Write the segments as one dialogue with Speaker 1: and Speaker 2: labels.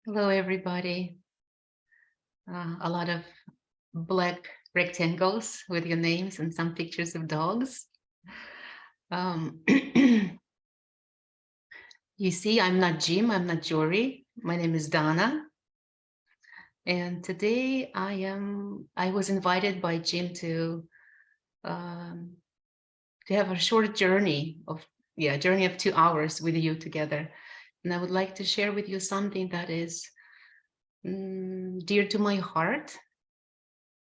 Speaker 1: Hello, everybody. A lot of black rectangles with your names and some pictures of dogs. You see, I'm not Jim, I'm not Jory. My name is Donna. And today I was invited by Jim to have a short journey of 2 hours with you together. And I would like to share with you something that is dear to my heart.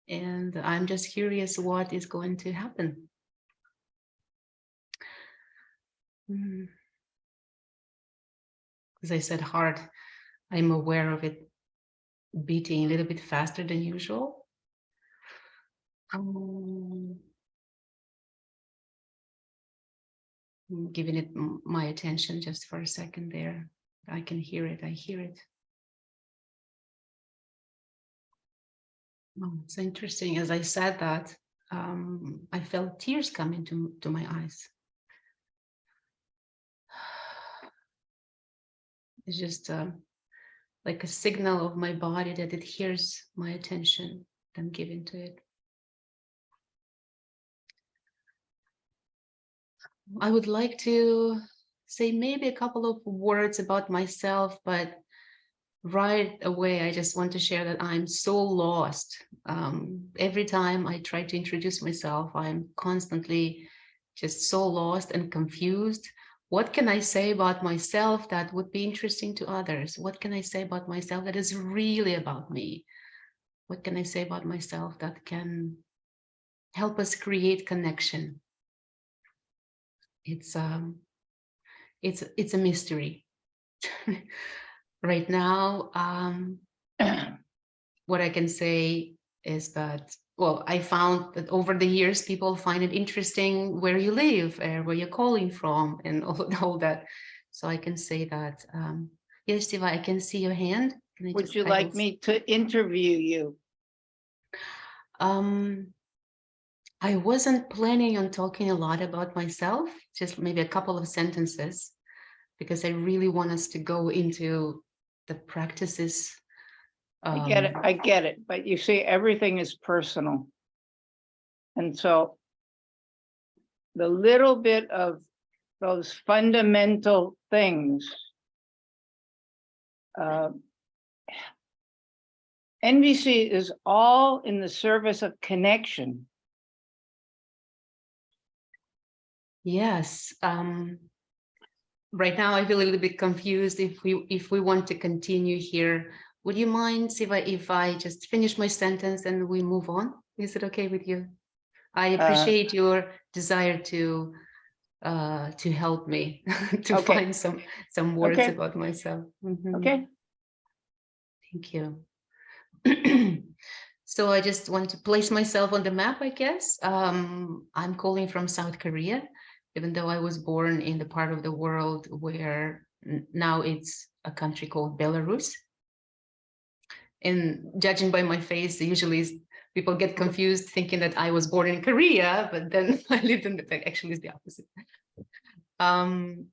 Speaker 1: And I'm just curious what is going to happen. As I said, heart, I'm aware of it beating a little bit faster than usual. I'm giving it my attention just for a second there. I can hear it, I hear it. Oh, it's interesting. As I said that, I felt tears coming to my eyes. It's just like a signal of my body that it hears my attention that I'm giving to it. I would like to say maybe a couple of words about myself, but right away, I just want to share that I'm so lost. Every time I try to introduce myself, I'm constantly just so lost and confused. What can I say about myself that would be interesting to others? What can I say about myself that is really about me? What can I say about myself that can help us create connection? It's a mystery. Right now, what I can say is that, well, I found that over the years, people find it interesting where you live, where you're calling from, and all that. So I can say that, yes, Siva, I can see your hand. Can
Speaker 2: Would you like me to interview you?
Speaker 1: I wasn't planning on talking a lot about myself, just maybe a couple of sentences, because I really want us to go into the practices.
Speaker 2: I get it. But you see, everything is personal. And so the little bit of those fundamental things, NVC is all in the service of connection.
Speaker 1: Yes. Right now, I feel a little bit confused. If we want to continue here, would you mind, Siva, if I just finish my sentence and we move on? Is it okay with you? I appreciate your desire to help me to find some words about myself.
Speaker 2: Okay.
Speaker 1: Thank you. So I just want to place myself on the map, I guess. I'm calling from South Korea, even though I was born in the part of the world where now it's a country called Belarus. And judging by my face, usually people get confused thinking that I was born in Korea, but then I lived in the, actually it's the opposite. And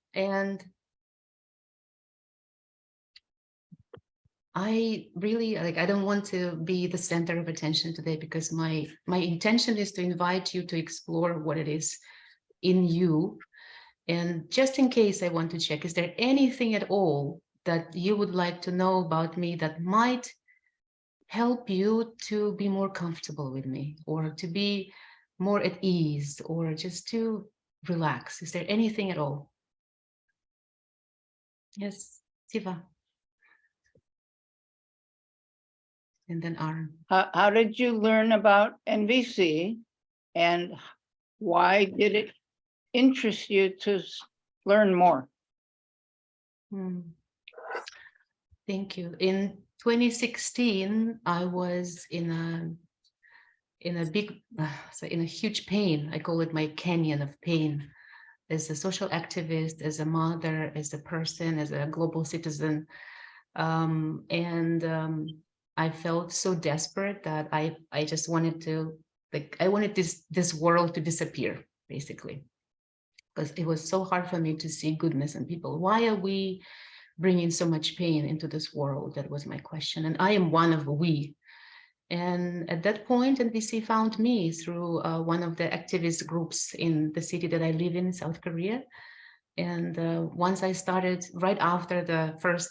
Speaker 1: I really I don't want to be the center of attention today, because my intention is to invite you to explore what it is in you. And just in case, I want to check, is there anything at all that you would like to know about me that might help you to be more comfortable with me, or to be more at ease, or just to relax? Is there anything at all? Yes, Siva. And then Aaron.
Speaker 2: How did you learn about NVC, and why did it interest you to learn more?
Speaker 1: Thank you. In 2016, I was in a huge pain. I call it my canyon of pain. As a social activist, as a mother, as a person, as a global citizen, I felt so desperate that I just wanted to, I wanted this world to disappear, basically, because it was so hard for me to see goodness in people. Why are we bringing so much pain into this world? That was my question. And I am one of we. And at that point, NVC found me through one of the activist groups in the city that I live in, South Korea. And once I started, right after the first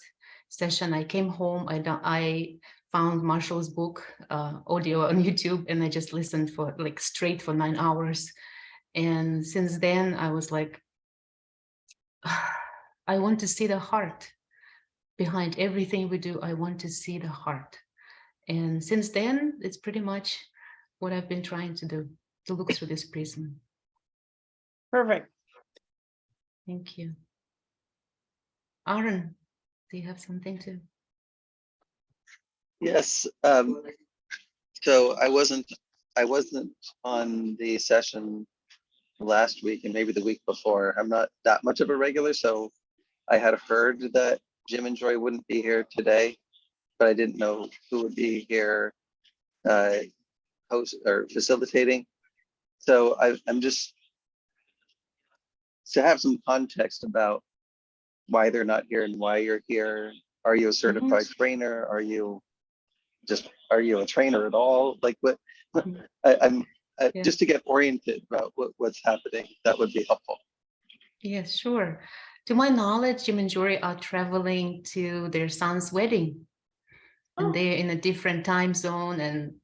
Speaker 1: session, I came home, I found Marshall's book, audio on YouTube, and I just listened for like straight for 9 hours. And since then, I was like, I want to see the heart behind everything we do. I want to see the heart. And since then, it's pretty much what I've been trying to do, to look through this prism.
Speaker 2: Perfect.
Speaker 1: Thank you. Aaron, do you have something to?
Speaker 3: Yes. So I wasn't on the session last week and maybe the week before. I'm not that much of a regular, so I had heard that Jim and Joy wouldn't be here today, but I didn't know who would be here host or facilitating. So I'm just to have some context about why they're not here and why you're here. Are you a certified trainer? Are you a trainer at all? Like what? I'm
Speaker 1: Yeah.
Speaker 3: just to get oriented about what's happening. That would be helpful.
Speaker 1: Yes, sure. To my knowledge, Jim and Jory are traveling to their son's wedding, and they're in a different time zone, and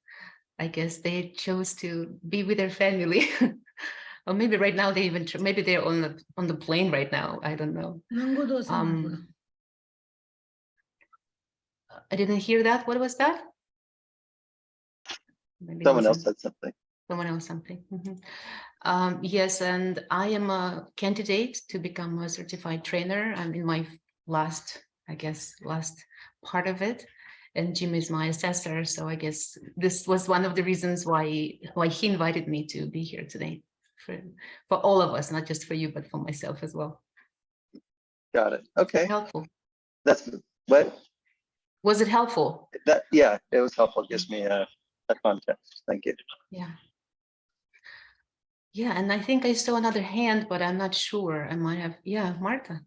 Speaker 1: I guess they chose to be with their family. Or maybe right now they even maybe they're on the plane right now. I don't know. I didn't hear that. What was that? Maybe
Speaker 3: Someone else said something.
Speaker 1: Someone else something. Yes, and I am a candidate to become a certified trainer. I'm in my last part of it. And Jim is my assessor. So I guess this was one of the reasons why he invited me to be here today for all of us, not just for you, but for myself as well.
Speaker 3: Got it. Okay.
Speaker 1: Helpful.
Speaker 3: That's what.
Speaker 1: Was it helpful?
Speaker 3: Yeah, it was helpful. It gives me a context. Thank you.
Speaker 1: Yeah. Yeah, and I think I saw another hand, but I'm not sure. I might have. Yeah, Martha.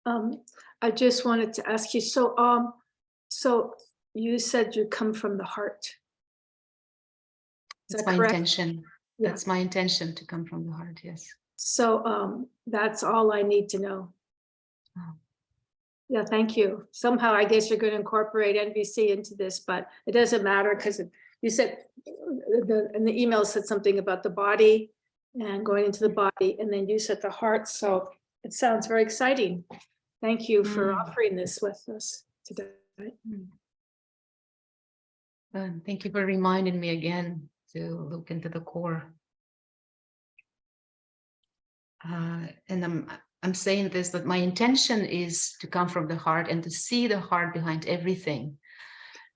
Speaker 4: I just wanted to ask you. So you said you come from the heart. Is
Speaker 1: That's
Speaker 4: that
Speaker 1: my
Speaker 4: correct?
Speaker 1: intention.
Speaker 4: Yeah.
Speaker 1: That's my intention, to come from the heart. Yes.
Speaker 4: So that's all I need to know.
Speaker 1: Oh.
Speaker 4: Yeah, thank you. Somehow I guess you're going to incorporate NVC into this, but it doesn't matter because you said in the email said something about the body and going into the body, and then you said the heart. So it sounds very exciting. Thank you for offering this with us today.
Speaker 1: Thank you for reminding me again to look into the core. And I'm saying this, that my intention is to come from the heart and to see the heart behind everything.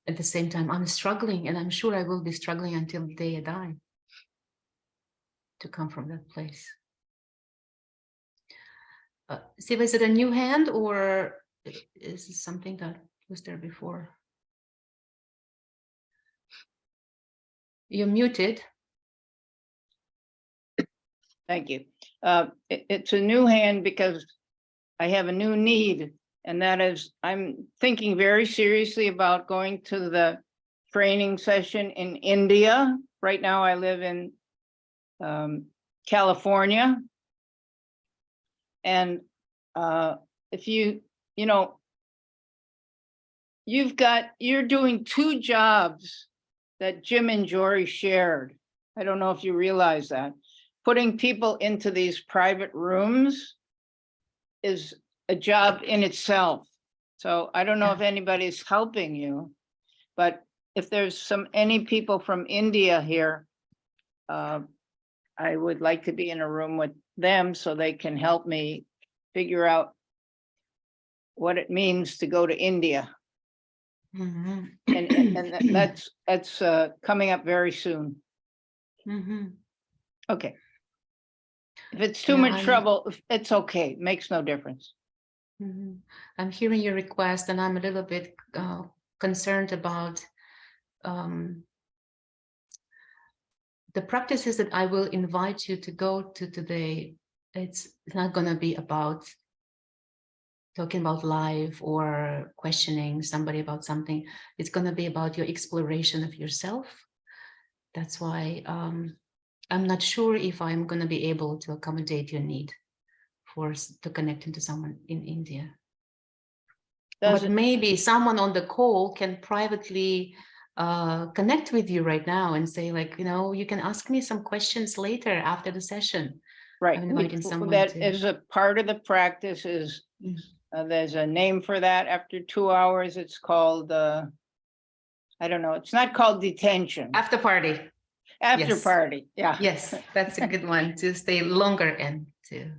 Speaker 1: At the same time, I'm struggling, and I'm sure I will be struggling until the day I die to come from that place. Siva, is it a new hand, or is it something that was there before? You're muted.
Speaker 2: Thank you. It's a new hand because I have a new need, and that is I'm thinking very seriously about going to the training session in India. Right now I live in California. And if you're doing two jobs that Jim and Jory shared. I don't know if you realize that. Putting people into these private rooms is a job in itself. So I don't know if anybody's helping you, but if there's any people from India here, I would like to be in a room with them so they can help me figure out what it means to go to India. And that's coming up very soon. Okay. If it's too much trouble, it's okay. It makes no difference.
Speaker 1: I'm hearing your request, and I'm a little bit concerned about the practices that I will invite you to go to today. It's not going to be about talking about life or questioning somebody about something. It's going to be about your exploration of yourself. That's why I'm not sure if I'm going to be able to accommodate your need to connect into someone in India. But maybe someone on the call can privately connect with you right now and say, like, you know, you can ask me some questions later after the session.
Speaker 2: Right.
Speaker 1: I'm inviting someone
Speaker 2: That
Speaker 1: to.
Speaker 2: is a part of the practice is, there's a name for that. After 2 hours, it's called, I don't know, it's not called detention.
Speaker 1: After party.
Speaker 2: After
Speaker 1: yes.
Speaker 2: party, yeah.
Speaker 1: Yes, that's a good one, to stay longer and to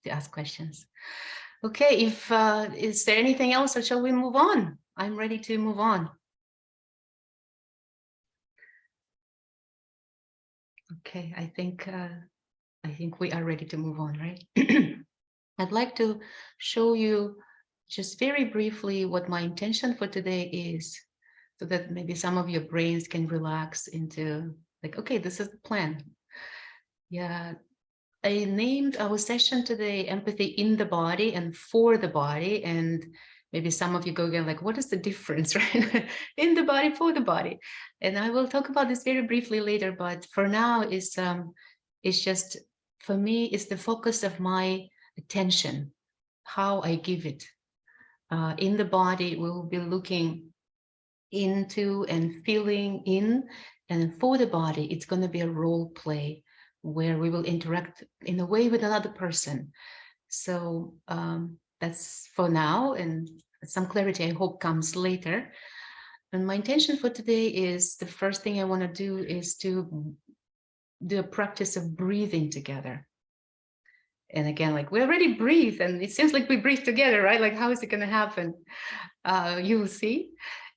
Speaker 1: ask questions. Okay, if is there anything else, or shall we move on? I'm ready to move on. Okay, I think we are ready to move on, right? I'd like to show you just very briefly what my intention for today is, so that maybe some of your brains can relax into like, okay, this is the plan. Yeah, I named our session today Empathy in the Body and for the Body. And maybe some of you go again, like, what is the difference, right? In the body, for the body. And I will talk about this very briefly later, but for now it's just, for me, it's the focus of my attention, how I give it. In the body, we will be looking into and feeling in, and for the body, it's going to be a role play where we will interact in a way with another person. So that's for now, and some clarity I hope comes later. And my intention for today is, the first thing I want to do is to do a practice of breathing together. And again, like, we already breathe, and it seems like we breathe together, right? Like, how is it going to happen? You will see.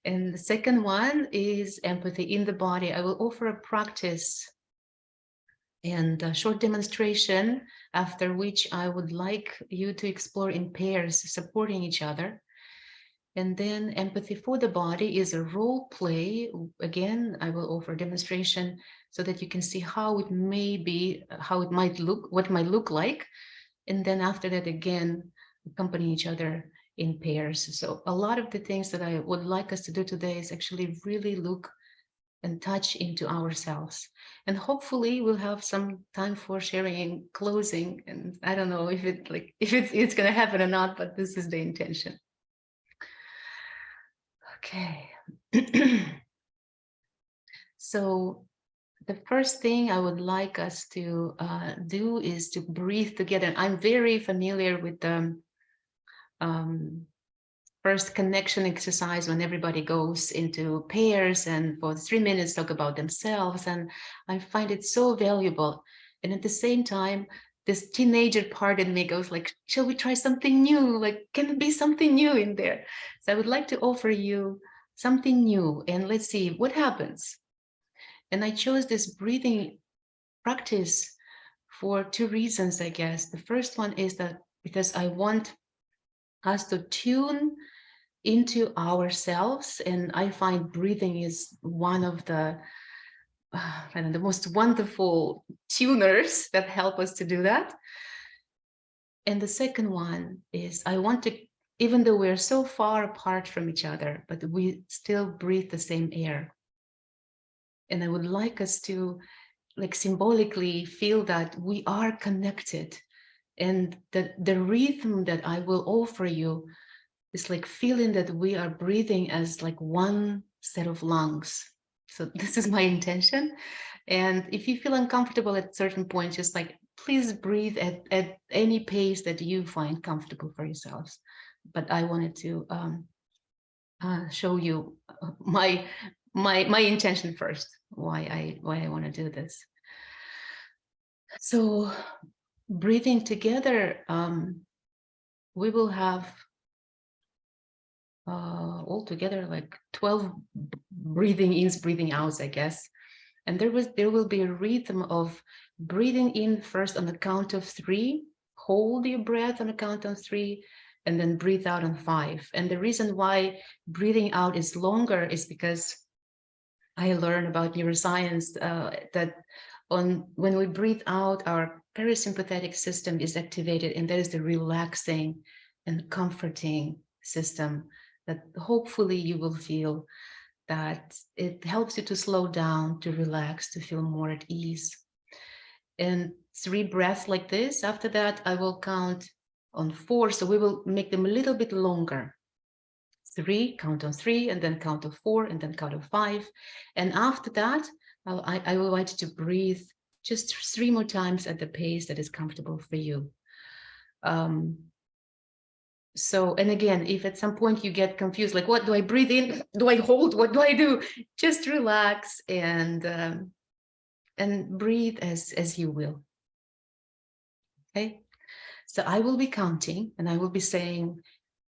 Speaker 1: And the second one is empathy in the body. I will offer a practice and a short demonstration, after which I would like you to explore in pairs, supporting each other. And then empathy for the body is a role play. Again, I will offer a demonstration so that you can see how it may be, how it might look, what it might look like. And then after that, again, accompany each other in pairs. So a lot of the things that I would like us to do today is actually really look and touch into ourselves. And hopefully we'll have some time for sharing and closing. And I don't know if it's going to happen or not, but this is the intention. Okay. So the first thing I would like us to do is to breathe together. I'm very familiar with the first connection exercise, when everybody goes into pairs and for 3 minutes talk about themselves. And I find it so valuable. And at the same time, this teenager part in me goes like, shall we try something new? Like, can it be something new in there? So I would like to offer you something new, and let's see what happens. And I chose this breathing practice for 2 reasons, I guess. The first one is that because I want us to tune into ourselves, and I find breathing is one of the the most wonderful tuners that help us to do that. And the second one is, I want to, even though we're so far apart from each other, but we still breathe the same air. And I would like us to, like, symbolically feel that we are connected, and that the rhythm that I will offer you is like feeling that we are breathing as like one set of lungs. So this is my intention. And if you feel uncomfortable at certain points, just like, please breathe at any pace that you find comfortable for yourselves. But I wanted to show you my intention first, why I want to do this. So breathing together, we will have altogether like 12 breathing ins, breathing outs, I guess. And there will be a rhythm of breathing in first on the count of 3, hold your breath on the count of 3, and then breathe out on 5. And the reason why breathing out is longer is because I learned about neuroscience that when we breathe out, our parasympathetic system is activated, and that is the relaxing and comforting system that hopefully you will feel that it helps you to slow down, to relax, to feel more at ease. And 3 breaths like this. After that, I will count on 4. So we will make them a little bit longer. 3, count on 3, and then count on 4, and then count on 5. And after that, I will invite you to breathe just 3 more times at the pace that is comfortable for you. So, and again, if at some point you get confused, like, what do I breathe in? Do I hold? What do I do? Just relax and breathe as you will. Okay. So I will be counting, and I will be saying,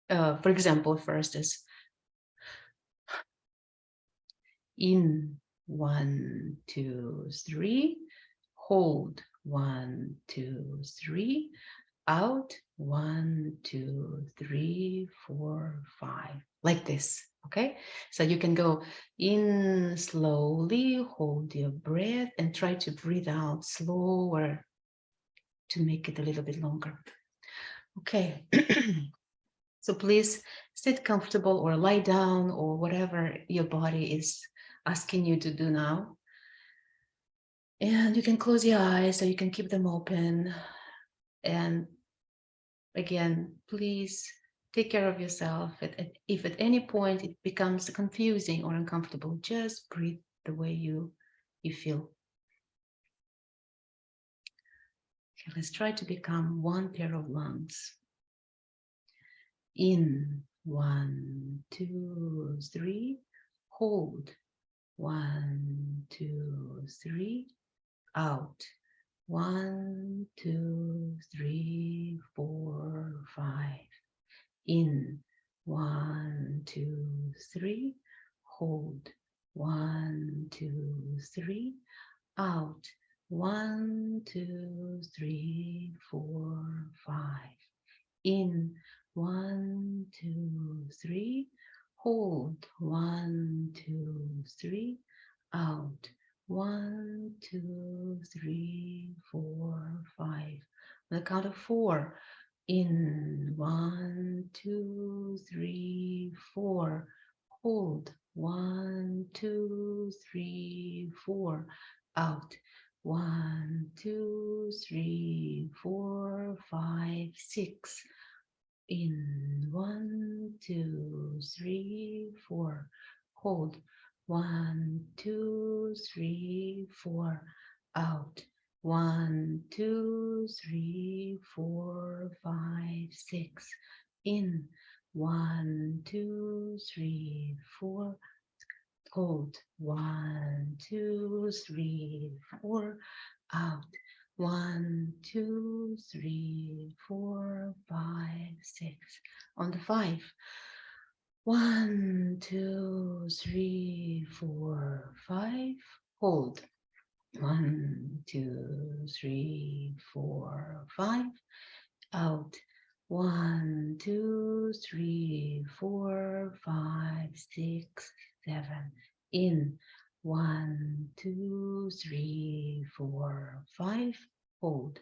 Speaker 1: for example, first is in 1, 2, 3, hold 1, 2, 3, out 1, 2, 3, 4, 5, like this. Okay, so you can go in slowly, hold your breath, and try to breathe out slower to make it a little bit longer. Okay. So please sit comfortable or lie down or whatever your body is asking you to do now. And you can close your eyes or you can keep them open. And again, please take care of yourself. If at any point it becomes confusing or uncomfortable, just breathe the way you feel. Okay, let's try to become one pair of lungs. In 1, 2, 3, hold 1, 2, 3, out 1, 2, 3, 4, 5, in 1, 2, 3, hold 1, 2, 3, out 1, 2, 3, 4, 5, in 1, 2, 3, hold 1, 2, 3, out 1, 2, 3, 4, 5. On the count of 4, in 1, 2, 3, 4, hold 1, 2, 3, 4, out 1, 2, 3, 4, 5, 6. In 1, 2, 3, 4, hold 1, 2, 3, 4, out 1, 2, 3, 4, 5, 6. In 1, 2, 3, 4, hold 1, 2, 3, 4, out 1, 2, 3, 4, 5, 6. On the 5. 1, 2, 3, 4, 5. Hold. 1, 2, 3, 4, 5. Out. 1, 2, 3, 4, 5, 6, 7. In. 1, 2, 3, 4, 5. Hold.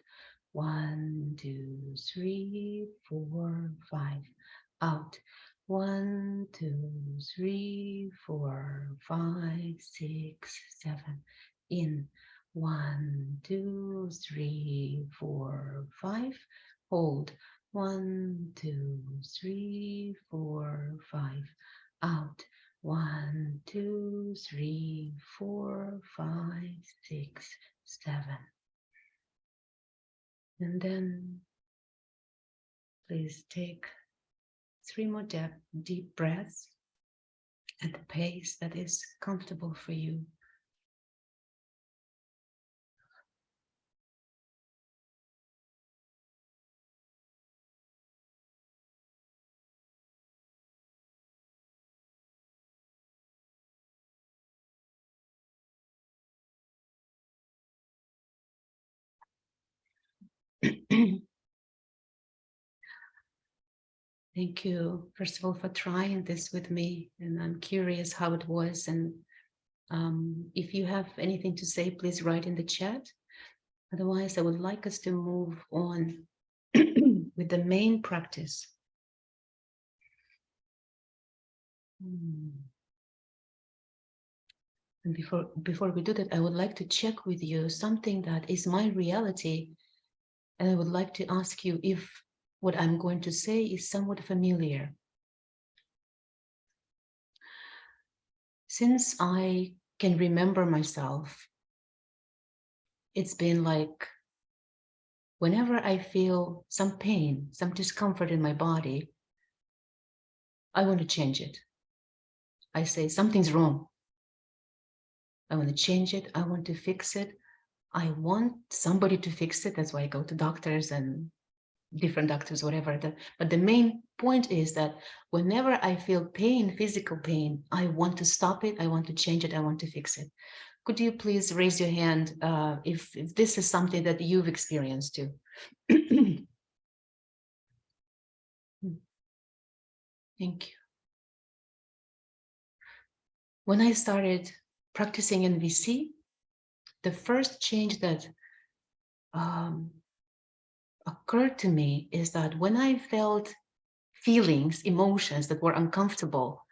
Speaker 1: 1, 2, 3, 4, 5. Out. 1, 2, 3, 4, 5, 6, 7. In. 1, 2, 3, 4, 5. Hold. 1, 2, 3, 4, 5. Out. 1, 2, 3, 4, 5, 6, 7. And then please take 3 more deep breaths at the pace that is comfortable for you. Thank you, first of all, for trying this with me. And I'm curious how it was. And if you have anything to say, please write in the chat. Otherwise, I would like us to move on with the main practice And before we do that, I would like to check with you something that is my reality. And I would like to ask you if what I'm going to say is somewhat familiar. Since I can remember myself, it's been like whenever I feel some pain, some discomfort in my body, I want to change it. I say something's wrong. I want to change it. I want to fix it. I want somebody to fix it. That's why I go to doctors and different doctors, whatever. But the main point is that whenever I feel pain, physical pain, I want to stop it. I want to change it. I want to fix it. Could you please raise your hand if this is something that you've experienced too? Thank you. When I started practicing NVC, the first change that occurred to me is that when I felt feelings, emotions that were uncomfortable,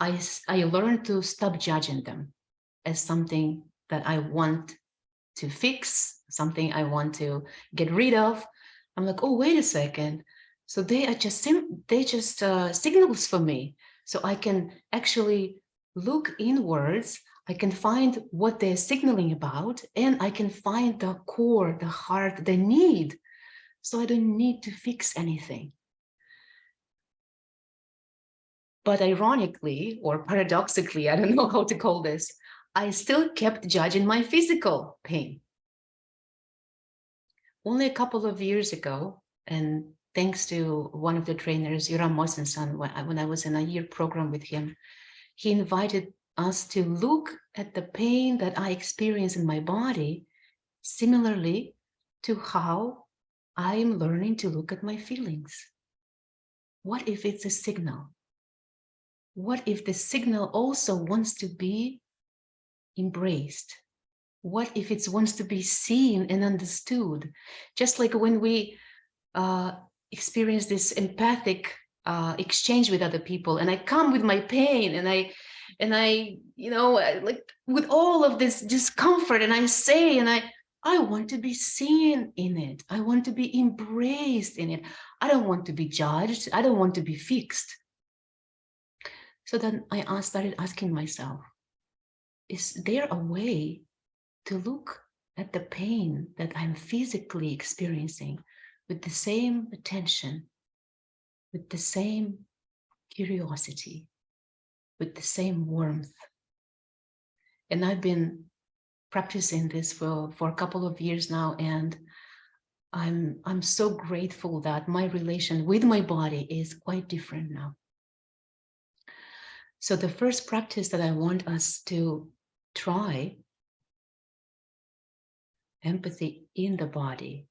Speaker 1: I learned to stop judging them as something that I want to fix, something I want to get rid of. I'm like, oh, wait a second. So they are just signals for me. So I can actually look inwards. I can find what they're signaling about, and I can find the core, the heart, the need. So I don't need to fix anything. But ironically, or paradoxically, I don't know how to call this, I still kept judging my physical pain. Only a couple of years ago, and thanks to one of the trainers, Yoram Mosensan, when I was in a year program with him, he invited us to look at the pain that I experience in my body, similarly to how I'm learning to look at my feelings. What if it's a signal? What if the signal also wants to be embraced? What if it wants to be seen and understood? Just like when we experience this empathic exchange with other people, and I come with my pain, and I, you know, like with all of this discomfort, and I say, and I want to be seen in it. I want to be embraced in it. I don't want to be judged. I don't want to be fixed. So then I started asking myself, is there a way to look at the pain that I'm physically experiencing with the same attention, with the same curiosity, with the same warmth? And I've been practicing this for a couple of years now, and I'm so grateful that my relation with my body is quite different now. So the first practice that I want us to try, empathy in the body.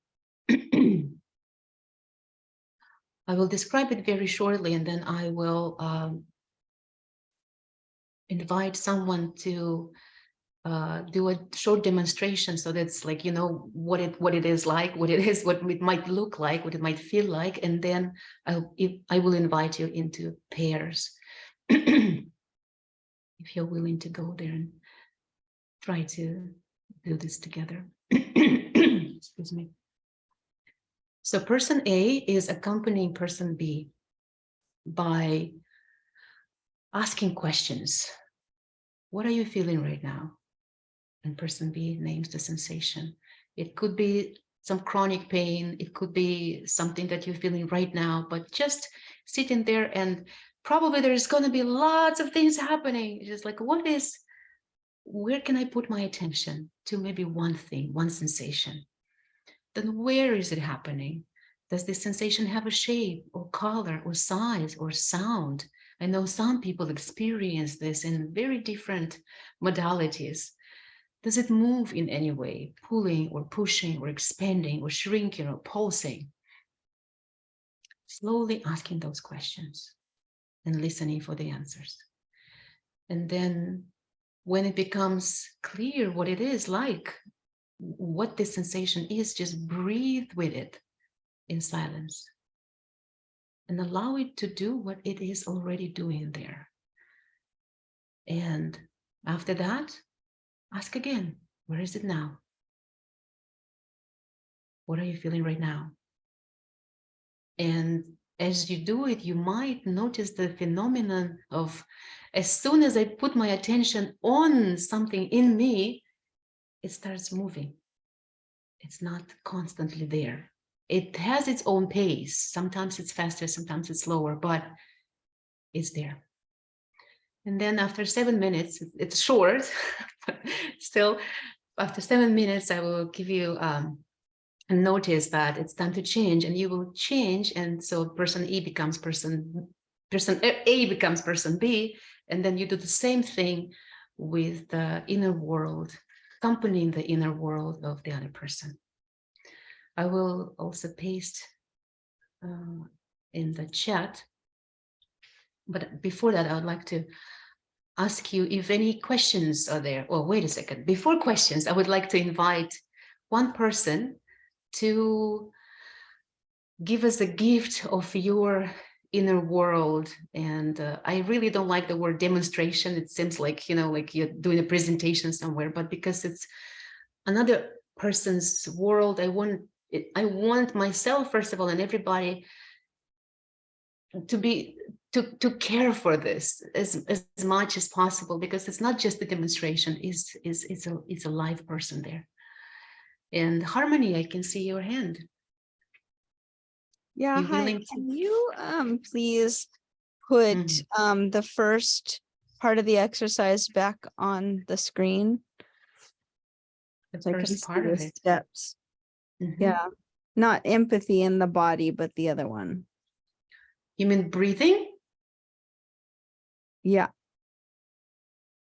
Speaker 1: I will describe it very shortly, and then I will invite someone to do a short demonstration, so that's like, you know, what it is like, what it might look like, what it might feel like, and then I will invite you into pairs. If you're willing to go there and try to do this together. Excuse me. So person A is accompanying person B by asking questions. What are you feeling right now? And person B names the sensation. It could be some chronic pain. It could be something that you're feeling right now, but just sitting there, and probably there's going to be lots of things happening. It's just like, where can I put my attention to maybe one thing, one sensation? Then where is it happening? Does this sensation have a shape or color or size or sound? I know some people experience this in very different modalities. Does it move in any way, pulling or pushing or expanding or shrinking or pulsing? Slowly asking those questions and listening for the answers. And then when it becomes clear what it is like, what this sensation is, just breathe with it in silence. and allow it to do what it is already doing there. And after that, ask again, where is it now? What are you feeling right now? And as you do it, you might notice the phenomenon of, as soon as I put my attention on something in me, it starts moving. It's not constantly there. It has its own pace. Sometimes it's faster, sometimes it's slower, but it's there. And then after 7 minutes, it's short, but still, after 7 minutes, I will give you a notice that it's time to change, and you will change. And so person A becomes person A becomes person B, and then you do the same thing with the inner world, accompanying the inner world of the other person. I will also paste in the chat. But before that, I would like to ask you if any questions are there. Oh, wait a second. Before questions, I would like to invite one person to give us a gift of your inner world. And I really don't like the word demonstration. It seems like, you know, like you're doing a presentation somewhere, but because it's another person's world, I want myself, first of all, and everybody to care for this as much as possible, because it's not just the demonstration, it's a live person there. And Harmony, I can see your hand.
Speaker 5: Yeah,
Speaker 1: You
Speaker 5: hi.
Speaker 1: willing to-
Speaker 5: Can you please put the first part of the exercise back on the screen?
Speaker 1: The
Speaker 5: So I can
Speaker 1: first
Speaker 5: see
Speaker 1: part
Speaker 5: the
Speaker 1: of it.
Speaker 5: steps.
Speaker 1: Mhm.
Speaker 5: Yeah, not empathy in the body, but the other one.
Speaker 1: You mean breathing?
Speaker 5: Yeah.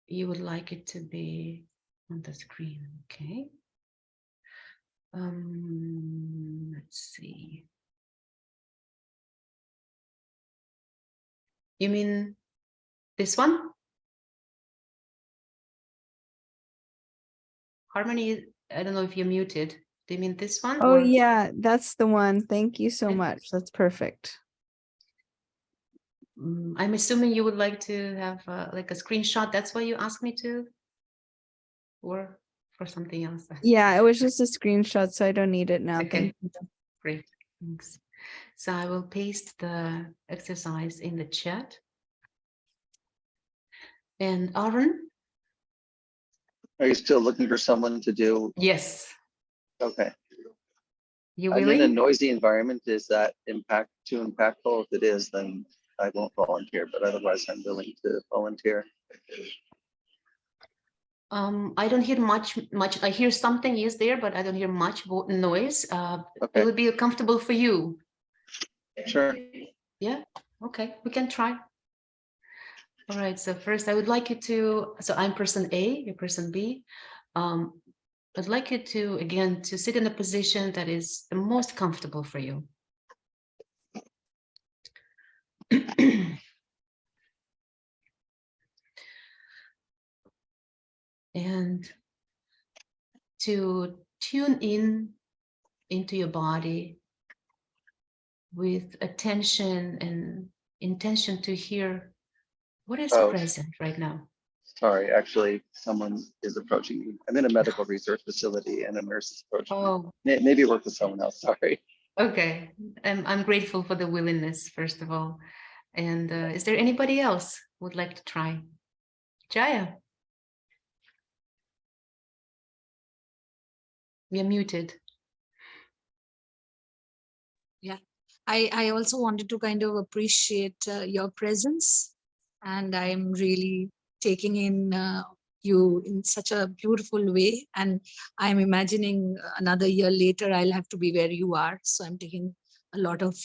Speaker 1: You would like it to be on the screen, okay? Let's see. You mean this one? Harmony, I don't know if you're muted. Do you mean this one?
Speaker 5: Oh
Speaker 1: or-
Speaker 5: yeah, that's the one. Thank you so
Speaker 1: Okay.
Speaker 5: much. That's perfect.
Speaker 1: I'm assuming you would like to have like a screenshot. That's why you asked me to, or for something else.
Speaker 5: Yeah, it was just a screenshot, so I don't need it now.
Speaker 1: Okay.
Speaker 5: Thank you.
Speaker 1: Great, thanks. So I will paste the exercise in the chat. And Aaron?
Speaker 3: Are you still looking for someone to do?
Speaker 1: Yes.
Speaker 3: Okay.
Speaker 1: You
Speaker 3: I'm in a
Speaker 1: willing?
Speaker 3: noisy environment. Is that too impactful? If it is, then I won't volunteer, but otherwise I'm willing to volunteer.
Speaker 1: I don't hear much. I hear something is there, but I don't hear much noise.
Speaker 3: Okay,
Speaker 1: Will it be comfortable for you?
Speaker 3: sure.
Speaker 1: Yeah, okay, we can try. All right, so first I would like you to, so I'm person A, you're person B. I'd like you to, again, to sit in a position that is the most comfortable for you. And to tune in into your body with attention and intention to hear what is
Speaker 3: Oh.
Speaker 1: present right now.
Speaker 3: Sorry, actually, someone is approaching me. I'm in a medical research facility and a nurse is approaching me.
Speaker 1: Oh,
Speaker 3: Maybe work with someone else, sorry.
Speaker 1: okay. I'm grateful for the willingness, first of all. And is there anybody else who would like to try? Jaya, you're muted.
Speaker 6: I also wanted to kind of appreciate your presence, and I'm really taking in you in such a beautiful way. And I'm imagining another year later, I'll have to be where you are. So I'm taking a lot of,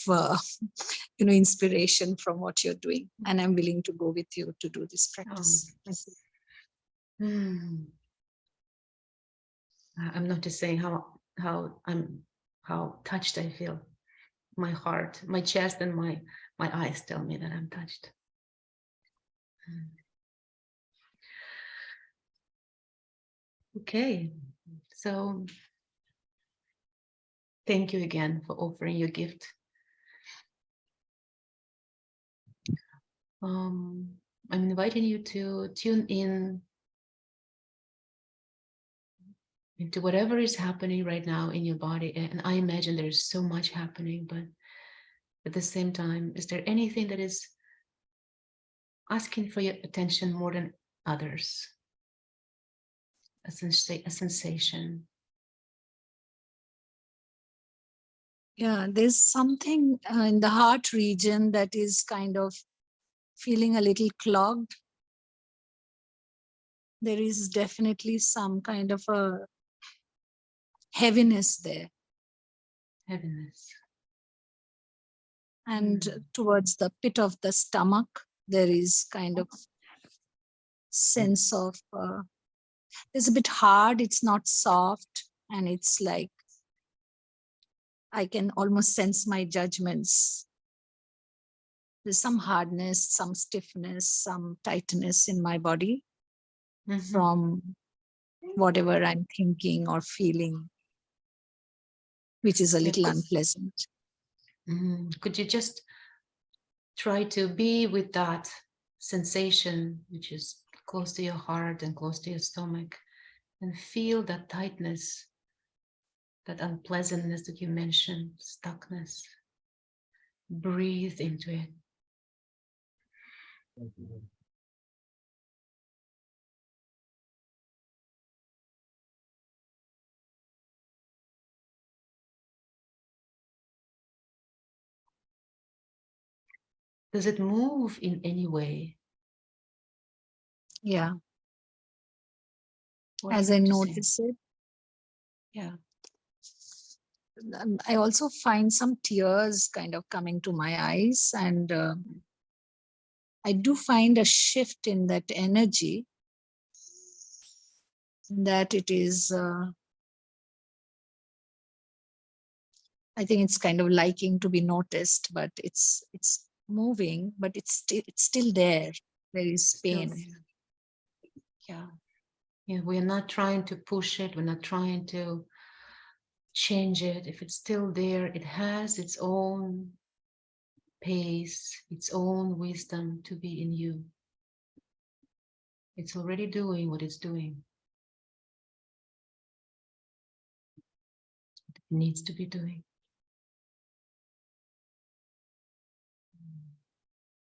Speaker 6: inspiration from what you're doing. And I'm willing to go with you to do this practice. Thank you.
Speaker 1: I'm not just saying how touched I feel. My heart, my chest, and my eyes tell me that I'm touched. Okay, so thank you again for offering your gift. I'm inviting you to tune in into whatever is happening right now in your body. And I imagine there's so much happening, but at the same time, is there anything that is asking for your attention more than others? A sensation.
Speaker 6: Yeah, there's something in the heart region that is kind of feeling a little clogged. There is definitely some kind of a heaviness there.
Speaker 1: Heaviness.
Speaker 6: And towards the pit of the stomach, there is kind of sense of, it's a bit hard, it's not soft, and it's like, I can almost sense my judgments. There's some hardness, some stiffness, some tightness in my body from whatever I'm thinking or feeling, which is a little unpleasant.
Speaker 1: Could you just try to be with that sensation, which is close to your heart and close to your stomach, and feel that tightness, that unpleasantness that you mentioned, stuckness. Breathe into it. Does it move in any way?
Speaker 6: Yeah.
Speaker 1: What
Speaker 6: As
Speaker 1: are
Speaker 6: I
Speaker 1: you saying?
Speaker 6: notice it,
Speaker 1: Yeah.
Speaker 6: I also find some tears kind of coming to my eyes, and I do find a shift in that energy, that it is, I think it's kind of liking to be noticed, but it's moving, but it's still there. There is
Speaker 1: Still
Speaker 6: pain.
Speaker 1: there. Yeah. Yeah, we're not trying to push it. We're not trying to change it. If it's still there, it has its own pace, its own wisdom to be in you. It's already doing what it's doing. It needs to be doing.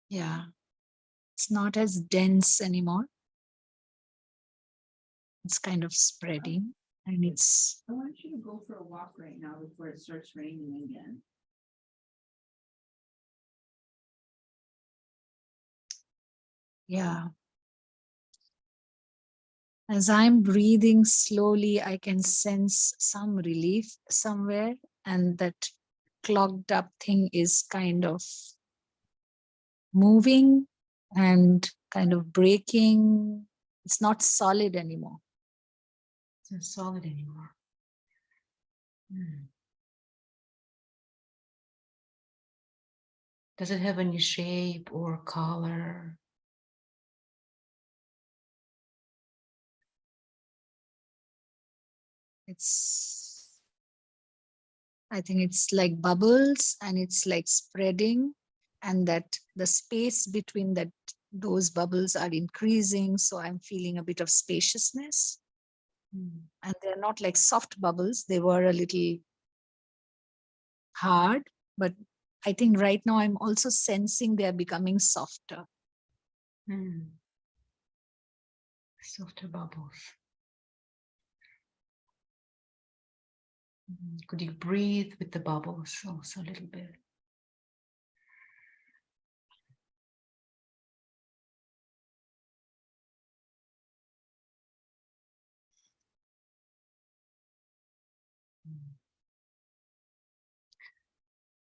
Speaker 6: Yeah. It's not as dense anymore. It's kind of spreading, and it's.
Speaker 7: I want you to go for a walk right now before it starts raining again.
Speaker 6: Yeah. As I'm breathing slowly, I can sense some relief somewhere, and that clogged up thing is kind of moving and kind of breaking. It's not solid anymore.
Speaker 1: It's not solid anymore. Does it have any shape or color?
Speaker 6: I think it's like bubbles, and it's like spreading, and that the space between those bubbles are increasing. So I'm feeling a bit of spaciousness. And they're not like soft bubbles. They were a little hard, but I think right now I'm also sensing they're becoming softer.
Speaker 1: Softer bubbles. Could you breathe with the bubbles also a little bit?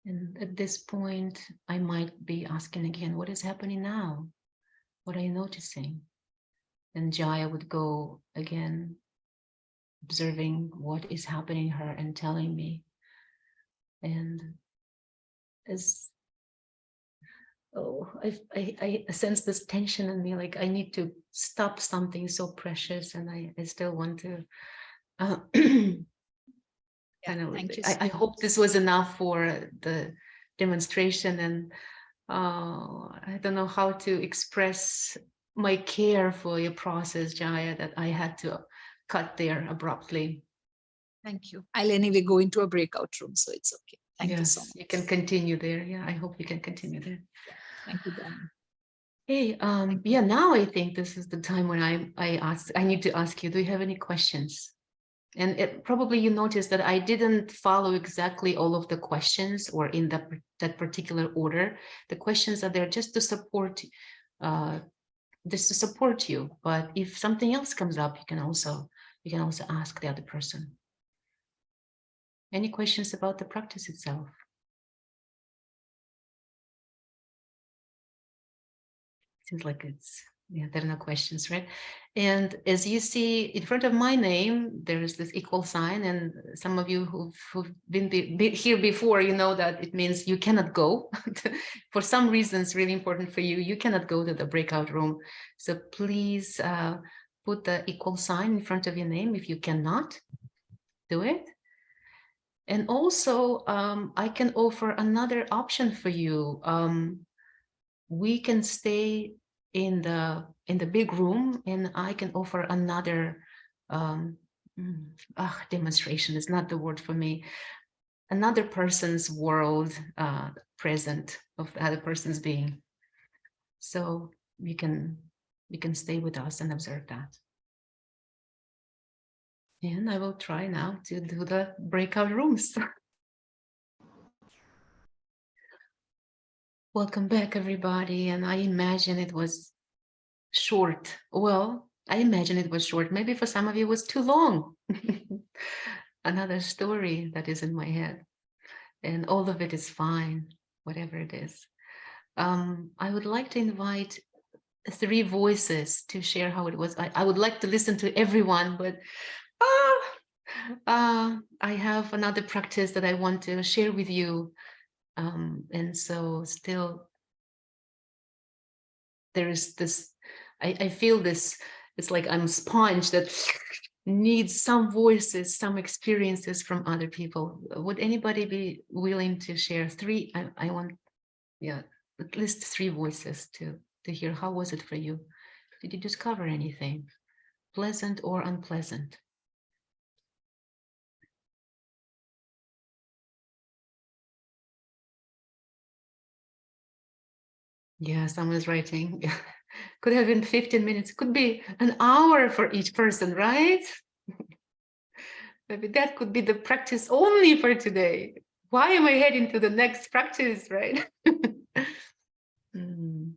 Speaker 1: And at this point, I might be asking again, what is happening now? What are you noticing? And Jaya would go again, observing what is happening to her and telling me. And as I sense this tension in me, like I need to stop something so precious, and I still want to kind of,
Speaker 6: Thank you.
Speaker 1: I hope this was enough for the demonstration, and I don't know how to express my care for your process, Jaya, that I had to cut there abruptly.
Speaker 6: Thank you. I'll anyway go into a breakout room, so it's okay. Thank you so much.
Speaker 1: You can continue there. Yeah, I hope you can continue there.
Speaker 6: Thank you, darling.
Speaker 1: Hey, yeah, now I think this is the time when I need to ask you, do you have any questions? And probably you noticed that I didn't follow exactly all of the questions or in that particular order. The questions are there just to support you. But if something else comes up, you can also ask the other person. Any questions about the practice itself? Seems like there are no questions, right? And as you see in front of my name, there is this equal sign, and some of you who've been here before, you know that it means you cannot go. For some reasons, really important for you, you cannot go to the breakout room. So please put the equal sign in front of your name if you cannot do it. And also, I can offer another option for you. We can stay in the big room, and I can offer another demonstration is not the word for me. Another person's world present of the other person's being. So you can stay with us and observe that. And I will try now to do the breakout rooms. Welcome back, everybody. And I imagine it was short. Well, I imagine it was short. Maybe for some of you it was too long. Another story that is in my head. And all of it is fine, whatever it is. I would like to invite 3 voices to share how it was. I would like to listen to everyone, but I have another practice that I want to share with you. And so still there is this, I feel this, it's like I'm a sponge that needs some voices, some experiences from other people. Would anybody be willing to share 3? I want, yeah, at least 3 voices to hear how was it for you? Did you discover anything pleasant or unpleasant? Yeah, someone is writing. Could have been 15 minutes, could be an hour for each person, right? Maybe that could be the practice only for today. Why am I heading to the next practice, right? And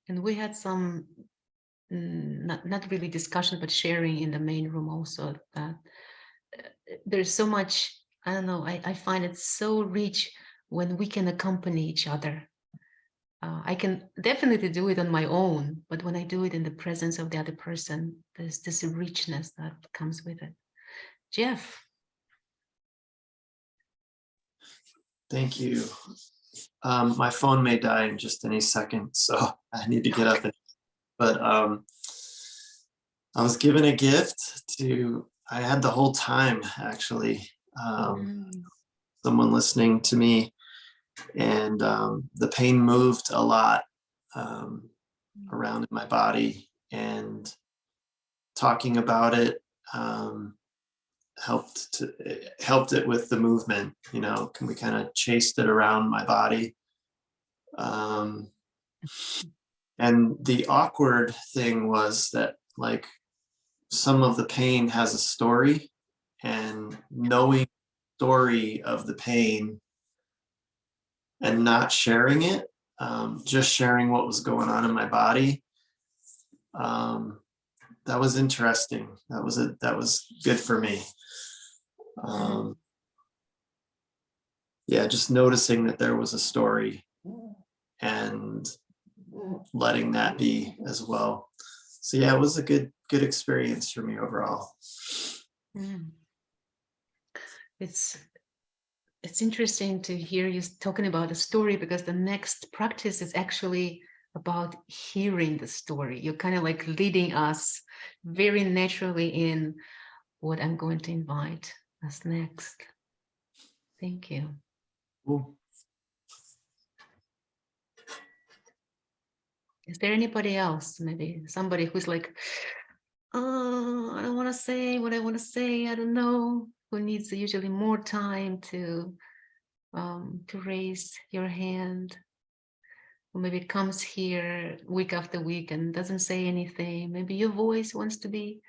Speaker 1: we had some, not really discussion, but sharing in the main room also, that there's so much, I don't know, I find it so rich when we can accompany each other. I can definitely do it on my own, but when I do it in the presence of the other person, there's this richness that comes with it. Jeff.
Speaker 8: Thank you. My phone may die in just any second, so I need to get up. But I was given a gift I had the whole time, actually, someone listening to me, and the pain moved a lot around in my body, and talking about it helped it with the movement. We kind of chased it around my body. And the awkward thing was that, like, some of the pain has a story, and knowing the story of the pain and not sharing it, just sharing what was going on in my body, that was interesting. That was good for me. Yeah, just noticing that there was a story and letting that be as well. So yeah, it was a good experience for me overall.
Speaker 1: It's interesting to hear you talking about a story, because the next practice is actually about hearing the story. You're kind of like leading us very naturally in what I'm going to invite us next. Thank you.
Speaker 8: Cool.
Speaker 1: Is there anybody else? Maybe somebody who's like, oh, I don't want to say what I want to say. I don't know. Who needs usually more time to raise your hand? Or maybe it comes here week after week and doesn't say anything. Maybe your voice wants to be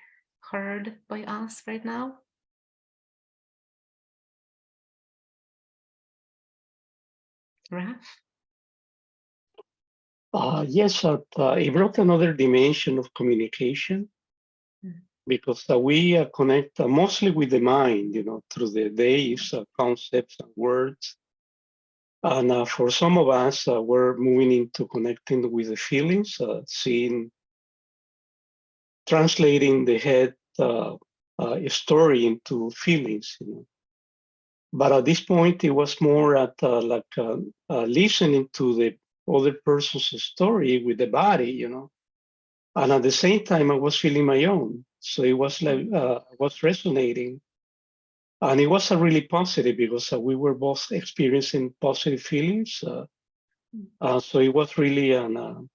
Speaker 1: heard by us right now. Raf?
Speaker 9: Yes, it brought another dimension of communication because we connect mostly with the mind, through the days, concepts and words. And for some of us, we're moving into connecting with the feelings, translating the head story into feelings. But at this point, it was more at listening to the other person's story with the body, And at the same time, I was feeling my own. So it was like, was resonating. And it was really positive because we were both experiencing positive feelings. So it was really, and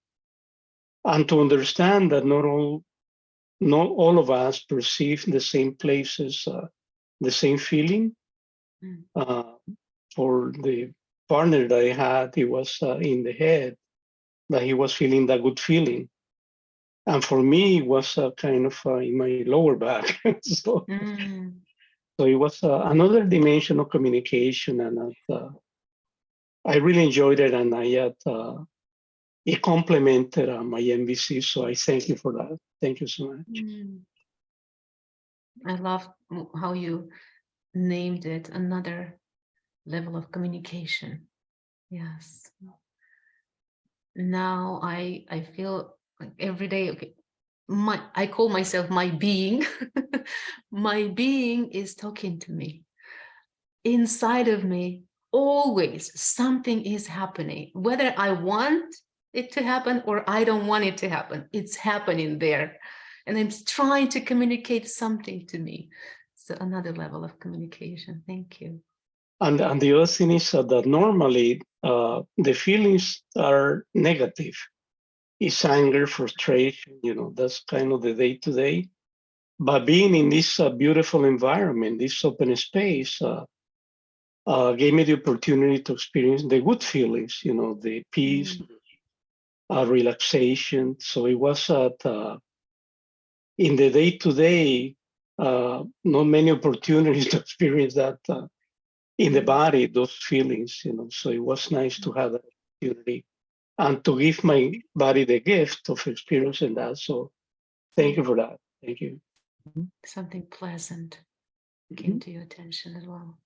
Speaker 9: to understand that not all of us perceive the same places, the same feeling. For the partner that I had, it was in the head, that he was feeling that good feeling. And for me, it was kind of in my lower back. So it was another dimension of communication, and I really enjoyed it, and it complemented my MVC. So I thank you for that. Thank you so much.
Speaker 1: I love how you named it, another level of communication. Yes. Now I feel like every day, okay, I call myself my being. My being is talking to me. Inside of me, always something is happening, whether I want it to happen or I don't want it to happen. It's happening there. And it's trying to communicate something to me. So another level of communication. Thank you.
Speaker 9: And the other thing is that normally the feelings are negative. It's anger, frustration, that's kind of the day-to-day. But being in this beautiful environment, this open space, gave me the opportunity to experience the good feelings, the peace, relaxation. So it was in the day-to-day, not many opportunities to experience that in the body, those feelings, So it was nice to have that opportunity and to give my body the gift of experiencing that. So thank you for that. Thank you.
Speaker 1: Something pleasant came to your attention as well.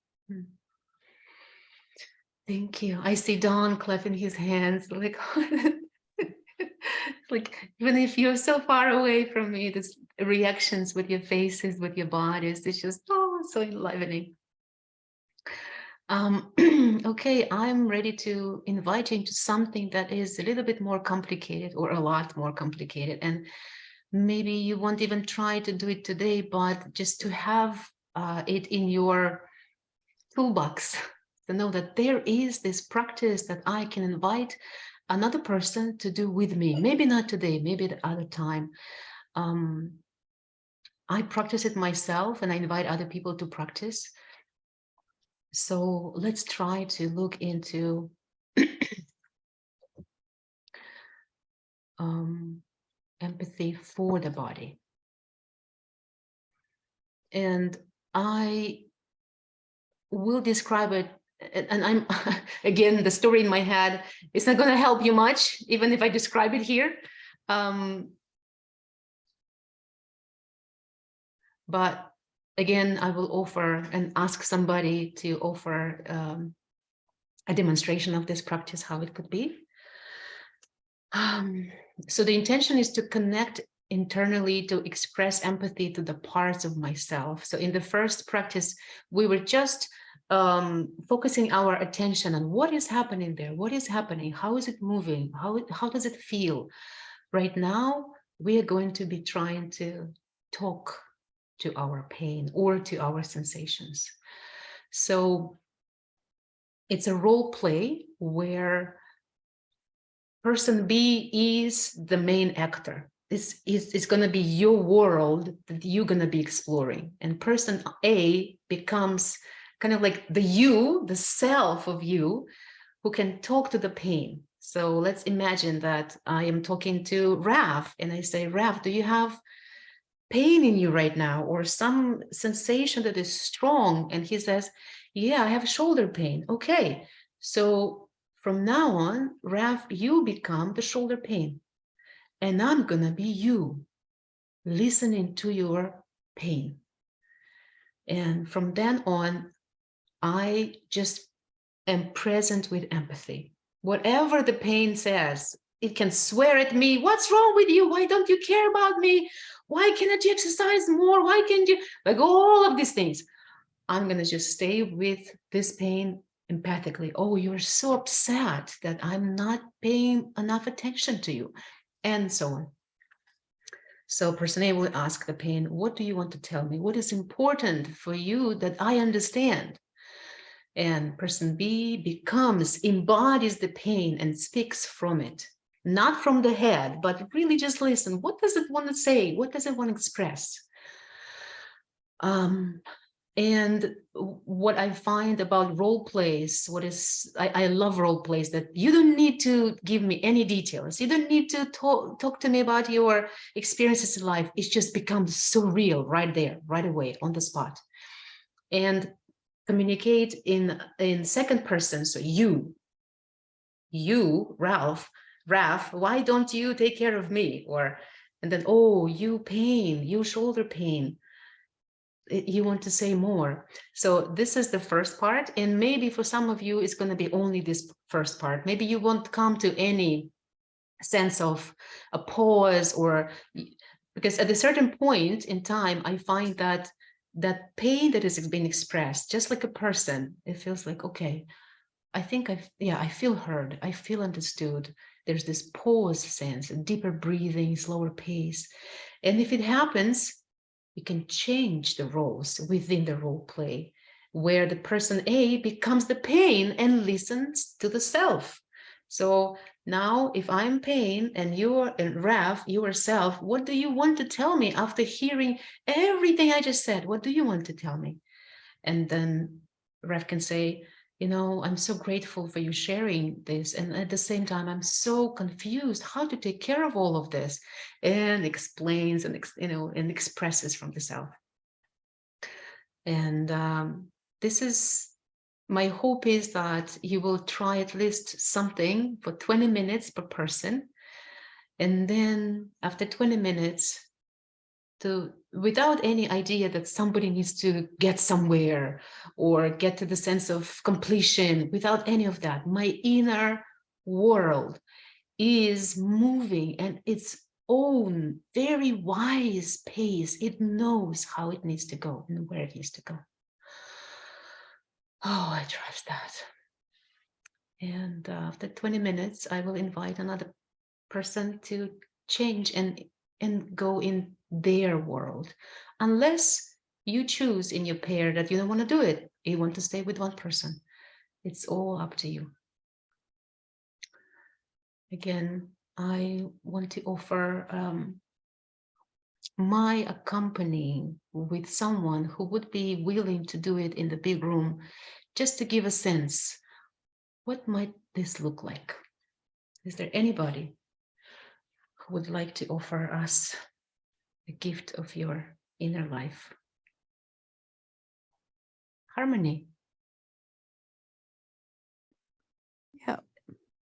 Speaker 1: Thank you. I see Don clapping his hands, like, like even if you're so far away from me, this reactions with your faces, with your bodies, it's just so enlivening. Okay, I'm ready to invite you into something that is a little bit more complicated, or a lot more complicated, and maybe you won't even try to do it today, but just to have it in your toolbox, to know that there is this practice that I can invite another person to do with me. Maybe not today, maybe at other time. I practice it myself and I invite other people to practice. So let's try to look into empathy for the body. And I will describe it, and I'm again, the story in my head, it's not going to help you much, even if I describe it here. But again, I will offer and ask somebody to offer a demonstration of this practice, how it could be. So the intention is to connect internally, to express empathy to the parts of myself. So in the first practice, we were just focusing our attention on what is happening there, what is happening, how is it moving, how does it feel? Right now, we are going to be trying to talk to our pain or to our sensations. So it's a role play where person B is the main actor. It's going to be your world that you're going to be exploring. And person A becomes kind of like the you, the self of you, who can talk to the pain. So let's imagine that I am talking to Raf and I say, Raf, do you have pain in you right now or some sensation that is strong? And he says, yeah, I have shoulder pain. Okay, so from now on, Raf, you become the shoulder pain and I'm gonna be you listening to your pain. And from then on, I just am present with empathy. Whatever the pain says, it can swear at me. What's wrong with you? Why don't you care about me? Why cannot you exercise more? Why can't you? Like all of these things. I'm going to just stay with this pain empathically. Oh, you're so upset that I'm not paying enough attention to you, and so on. So person A will ask the pain, what do you want to tell me? What is important for you that I understand? And person B embodies the pain and speaks from it, not from the head, but really just listen. What does it want to say? What does it want to express? And what I find about role plays, I love role plays, that you don't need to give me any details. You don't need to talk to me about your experiences in life. It just becomes so real right there, right away, on the spot. And communicate in second person. So you, Raf, why don't you take care of me? Or, and then, oh, you pain, you shoulder pain. You want to say more. So this is the first part. And maybe for some of you, it's going to be only this first part. Maybe you won't come to any sense of a pause, or because at a certain point in time, I find that that pain that is being expressed, just like a person, it feels like, okay, I think I feel heard, I feel understood. There's this pause sense, a deeper breathing, slower pace. And if it happens, you can change the roles within the role play, where the person A becomes the pain and listens to the self. So now if I'm pain and you're Raf, yourself, what do you want to tell me after hearing everything I just said? What do you want to tell me? And then Raf can say, you know, I'm so grateful for you sharing this. And at the same time, I'm so confused how to take care of all of this, and explains and, and expresses from the self. And this is, my hope is that you will try at least something for 20 minutes per person. And then after 20 minutes, without any idea that somebody needs to get somewhere or get to the sense of completion, without any of that, my inner world is moving at its own very wise pace. It knows how it needs to go and where it needs to go. Oh, I trust that. And after 20 minutes, I will invite another person to change and go in their world, unless you choose in your pair that you don't want to do it. You want to stay with one person. It's all up to you. Again, I want to offer my accompanying with someone who would be willing to do it in the big room, just to give a sense, what might this look like? Is there anybody who would like to offer us the gift of your inner life? Harmony.
Speaker 5: Yeah.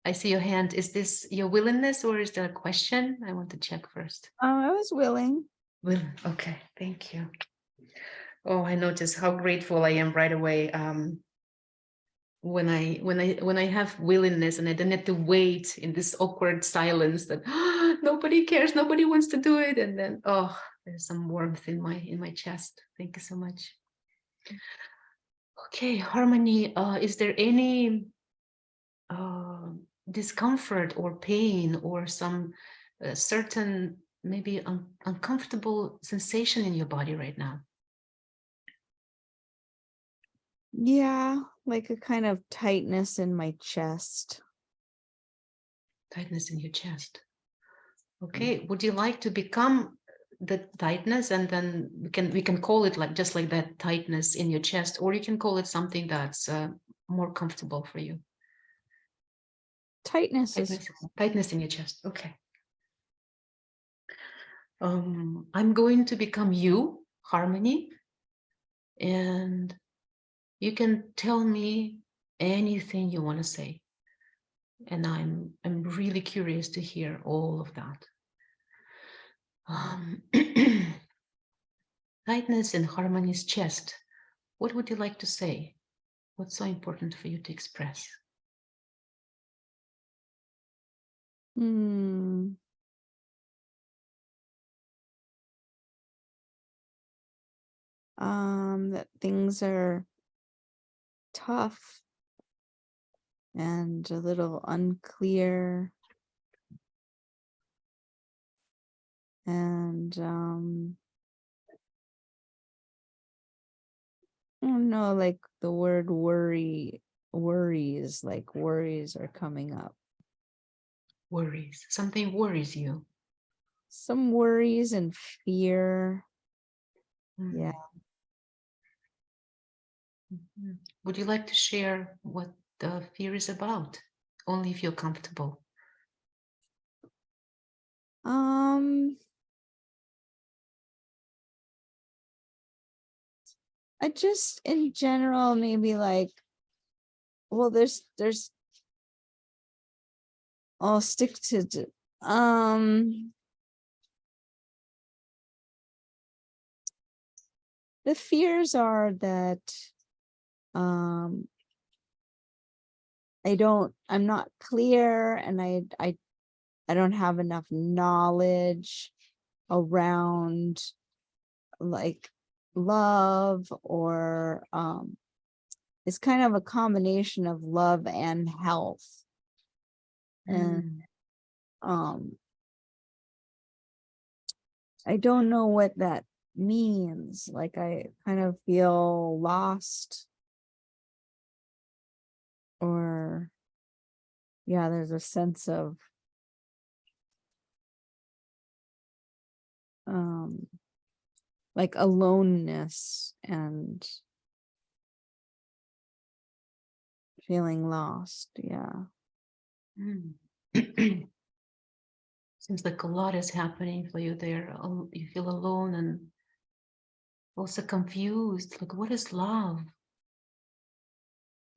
Speaker 1: I see your hand. Is this your willingness or is there a question? I want to check first.
Speaker 5: I was willing.
Speaker 1: Will, okay, thank you. Oh, I notice how grateful I am right away. When I have willingness and I don't have to wait in this awkward silence that nobody cares, nobody wants to do it, and then there's some warmth in my chest. Thank you so much. Okay, Harmony, is there any discomfort or pain or some certain maybe uncomfortable sensation in your body right now?
Speaker 5: Yeah, like a kind of tightness in my chest.
Speaker 1: Tightness in your chest. Okay, would you like to become the tightness, and then we can call it like just like that, tightness in your chest, or you can call it something that's more comfortable for you.
Speaker 5: Tightness is
Speaker 1: Tightness in your chest. Okay. I'm going to become you, Harmony, and you can tell me anything you want to say. And I'm really curious to hear all of that. Tightness in Harmony's chest. What would you like to say? What's so important for you to express?
Speaker 5: That things are tough and a little unclear, and I don't know, like the word worries, like worries are coming up.
Speaker 1: Worries. Something worries you.
Speaker 5: Some worries and fear.
Speaker 1: Mhm.
Speaker 5: Yeah.
Speaker 1: Mhm. Would you like to share what the fear is about? Only if you're comfortable.
Speaker 5: I just in general maybe like, well, there's I'll stick to the fears are that I'm not clear, and I don't have enough knowledge around like love, or it's kind of a combination of love and health. And I don't know what that means. Like I kind of feel lost, or yeah, there's a sense of like aloneness and feeling lost. Yeah.
Speaker 1: Seems like a lot is happening for you there. You feel alone and also confused. Like, what is love?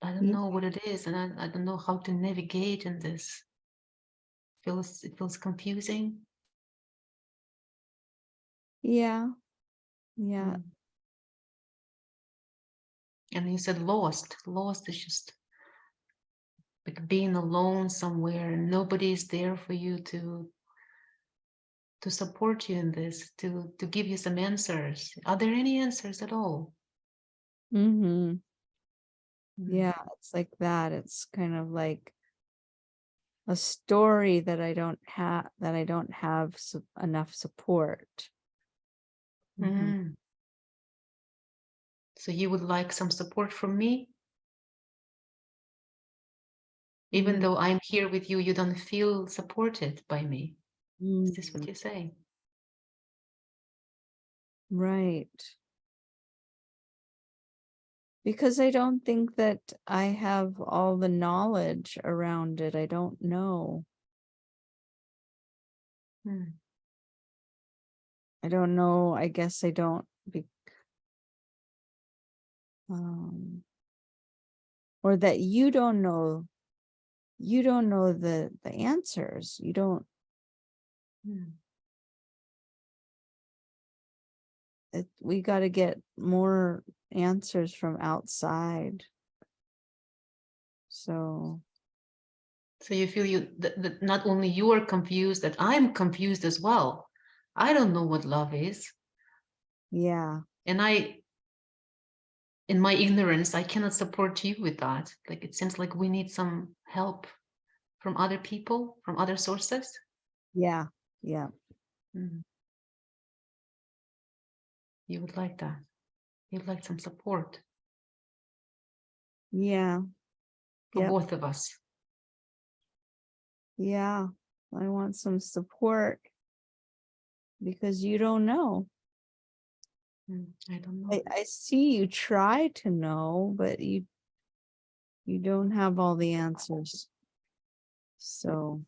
Speaker 1: I don't know what it is, and I don't know how to navigate in this. It feels confusing.
Speaker 5: Yeah. Yeah.
Speaker 1: And you said lost. Lost is just like being alone somewhere and nobody is there for you to support you in this, to give you some answers. Are there any answers at all?
Speaker 5: Yeah, it's like that. It's kind of like a story that I don't have enough support.
Speaker 1: So you would like some support from me? Even though I'm here with you, you don't feel supported by me. Is this what you're saying?
Speaker 5: Right. Because I don't think that I have all the knowledge around it. I don't know. I don't know. I guess I don't or that you don't know the answers. You don't. We got to get more answers from outside. So
Speaker 1: you feel that not only you are confused, that I'm confused as well. I don't know what love is.
Speaker 5: Yeah.
Speaker 1: And in my ignorance, I cannot support you with that. Like, it seems like we need some help from other people, from other sources.
Speaker 5: Yeah. Yeah.
Speaker 1: You would like that. You'd like some support.
Speaker 5: Yeah.
Speaker 1: For both of us.
Speaker 5: Yeah, I want some support because you don't know.
Speaker 1: I don't know.
Speaker 5: I see you try to know, but you don't have all the answers. So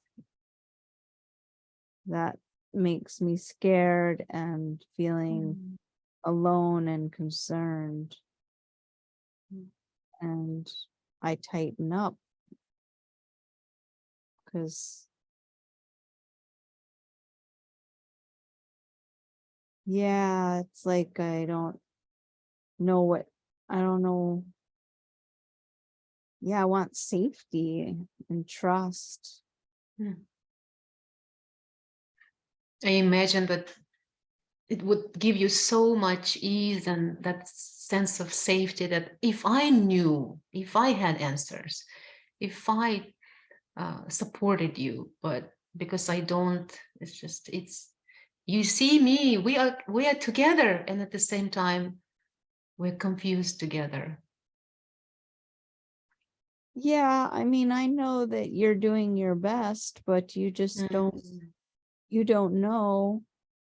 Speaker 5: that makes me scared and feeling alone and concerned. And I tighten up because, yeah, it's like I don't know. Yeah, I want safety and trust.
Speaker 1: I imagine that it would give you so much ease and that sense of safety that if I knew, if I had answers, if I supported you, but because I don't, you see me, we are together, and at the same time we're confused together.
Speaker 5: Yeah, I mean, I know that you're doing your best, but you just you don't know.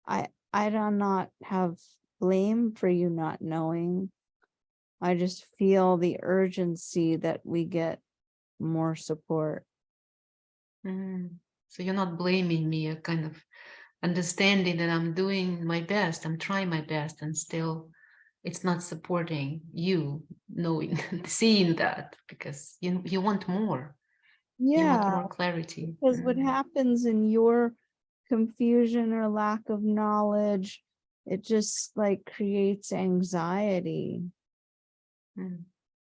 Speaker 5: I do not have blame for you not knowing. I just feel the urgency that we get more support.
Speaker 1: So you're not blaming me, you're kind of understanding that I'm doing my best, I'm trying my best, and still it's not supporting you, knowing, seeing that, because you want more. You want
Speaker 5: Yeah,
Speaker 1: more clarity.
Speaker 5: because what happens in your confusion or lack of knowledge, it just like creates anxiety.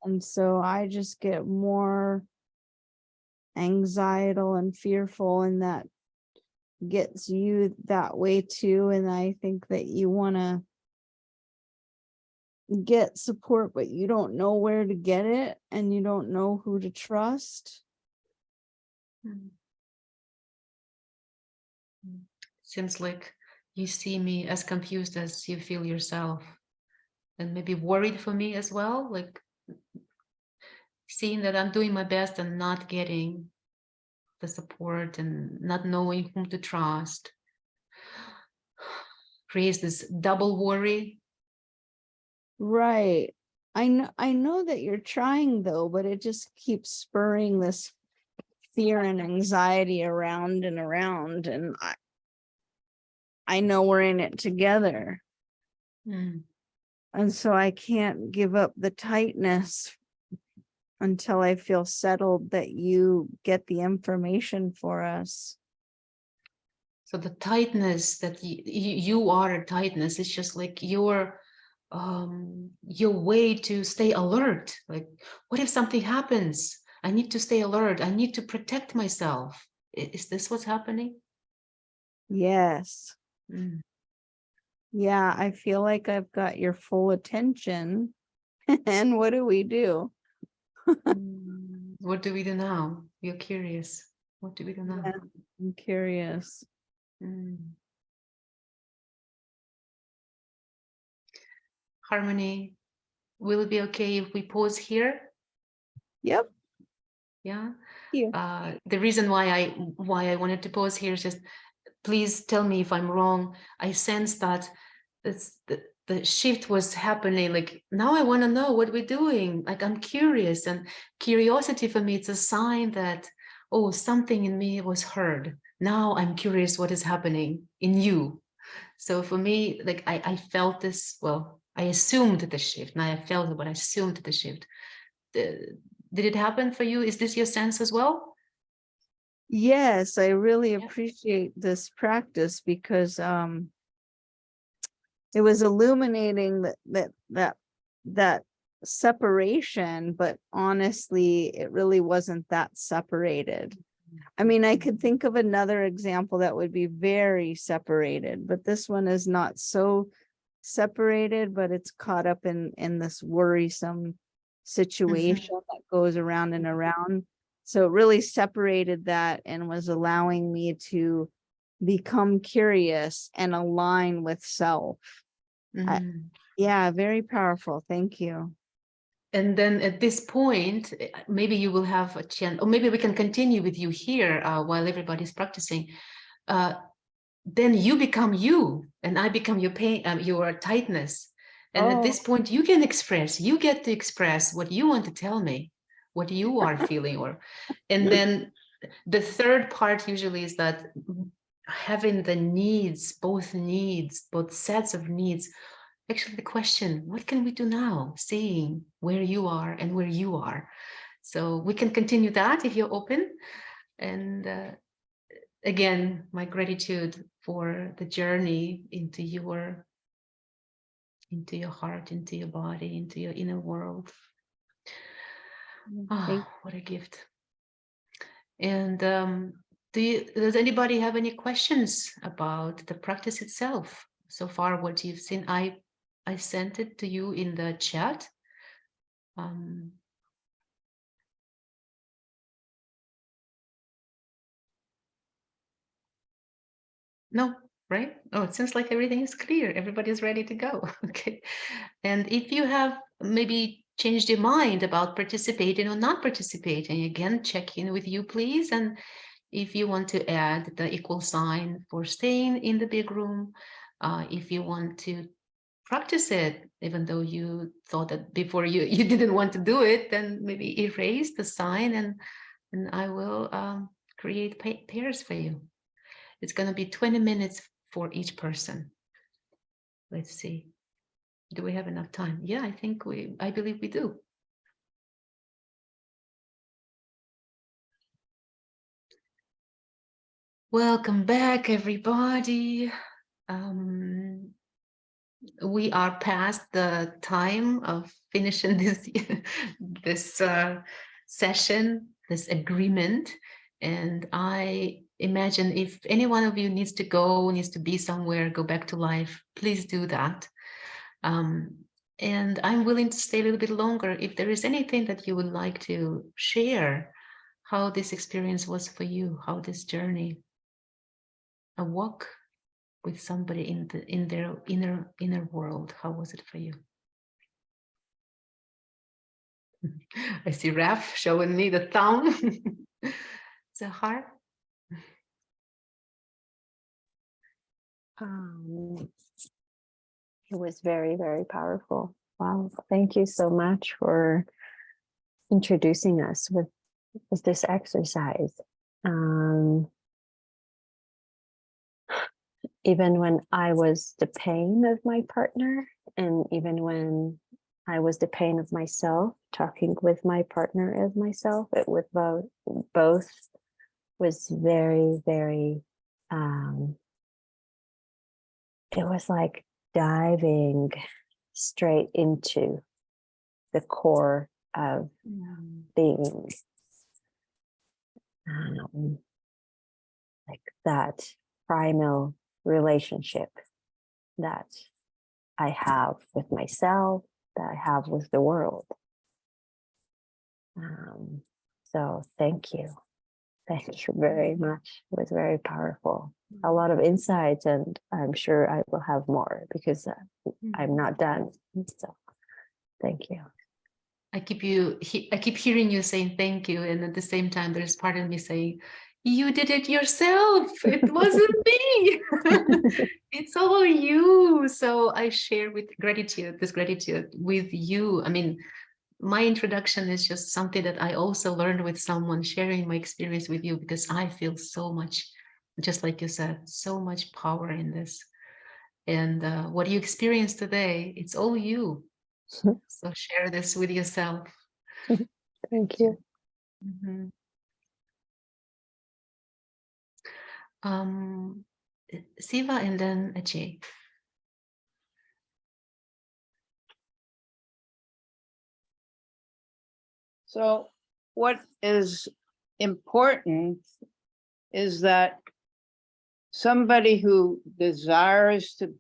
Speaker 5: And so I just get more anxietal and fearful, and that gets you that way too. And I think that you want to get support, but you don't know where to get it, and you don't know who to trust.
Speaker 1: Seems like you see me as confused as you feel yourself, and maybe worried for me as well, like seeing that I'm doing my best and not getting the support and not knowing whom to trust creates this double worry.
Speaker 5: Right. I know that you're trying though, but it just keeps spurring this fear and anxiety around and around, and I know we're in it together. And so I can't give up the tightness until I feel settled that you get the information for us.
Speaker 1: So the tightness that you are a tightness, it's just like your way to stay alert. Like, what if something happens? I need to stay alert. I need to protect myself. Is this what's happening?
Speaker 5: Yes. Yeah, I feel like I've got your full attention. And what do we do?
Speaker 1: What do we do now? You're curious. What do we do now?
Speaker 5: Yeah, I'm curious.
Speaker 1: Harmony, will it be okay if we pause here?
Speaker 5: Yep.
Speaker 1: Yeah.
Speaker 5: Yeah.
Speaker 1: The reason why I wanted to pause here is just, please tell me if I'm wrong. I sense that the shift was happening. Like, now I want to know what we're doing. Like, I'm curious, and curiosity for me, it's a sign that, oh, something in me was heard. Now I'm curious what is happening in you. So for me, like, I felt this, well, I assumed the shift. Now I felt it, but I assumed the shift. Did it happen for you? Is this your sense as well?
Speaker 5: Yes, I really appreciate this practice because it was illuminating that separation, but honestly, it really wasn't that separated. I mean, I could think of another example that would be very separated, but this one is not so separated, but it's caught up in this worrisome situation that goes around and around. So it really separated that and was allowing me to become curious and align with self. Yeah, very powerful. Thank you.
Speaker 1: And then at this point, maybe you will have a chance, or maybe we can continue with you here while everybody's practicing. Then you become you, and I become your pain, your tightness. And at this point, you can express, you get to express what you want to tell me, what you are feeling, and then the third part usually is that having the needs, both sets of needs. Actually, the question, what can we do now? Seeing where you are and where you are. So we can continue that if you're open. And again, my gratitude for the journey into your heart, into your body, into your inner world. Oh, what a gift. And does anybody have any questions about the practice itself? So far, what you've seen, I sent it to you in the chat. No, right? Oh, it seems like everything is clear. Everybody's ready to go. Okay. And if you have maybe changed your mind about participating or not participating, again, check in with you, please. And if you want to add the equal sign for staying in the big room, if you want to practice it, even though you thought that before you didn't want to do it, then maybe erase the sign and I will create pairs for you. It's going to be 20 minutes for each person. Let's see. Do we have enough time? Yeah, I believe we do. Welcome back, everybody. We are past the time of finishing this session, this agreement, and I imagine if any one of you needs to be somewhere, go back to life, please do that. And I'm willing to stay a little bit longer if there is anything that you would like to share, how this experience was for you, how this journey, a walk with somebody in their inner world. How was it for you? I see Raf showing me the thumb. Zahar?
Speaker 10: It was very, very powerful. Wow. Thank you so much for introducing us with this exercise. Even when I was the pain of my partner, and even when I was the pain of myself, talking with my partner as myself, it was both was very, very, it was like diving straight into the core of being, like that primal relationship that I have with myself, that I have with the world. So thank you. Thank you very much. It was very powerful. A lot of insights, and I'm sure I will have more because I'm not done. So thank you.
Speaker 1: I keep hearing you saying thank you, and at the same time, there's part of me saying, you did it yourself. It wasn't me. It's all you. So I share this gratitude with you. I mean, my introduction is just something that I also learned with someone, sharing my experience with you, because I feel so much, just like you said, so much power in this. And what you experienced today, it's all you. So share this with yourself.
Speaker 10: Thank you.
Speaker 1: Mm-hmm. Siva and then Ajay.
Speaker 2: So what is important is that somebody who desires to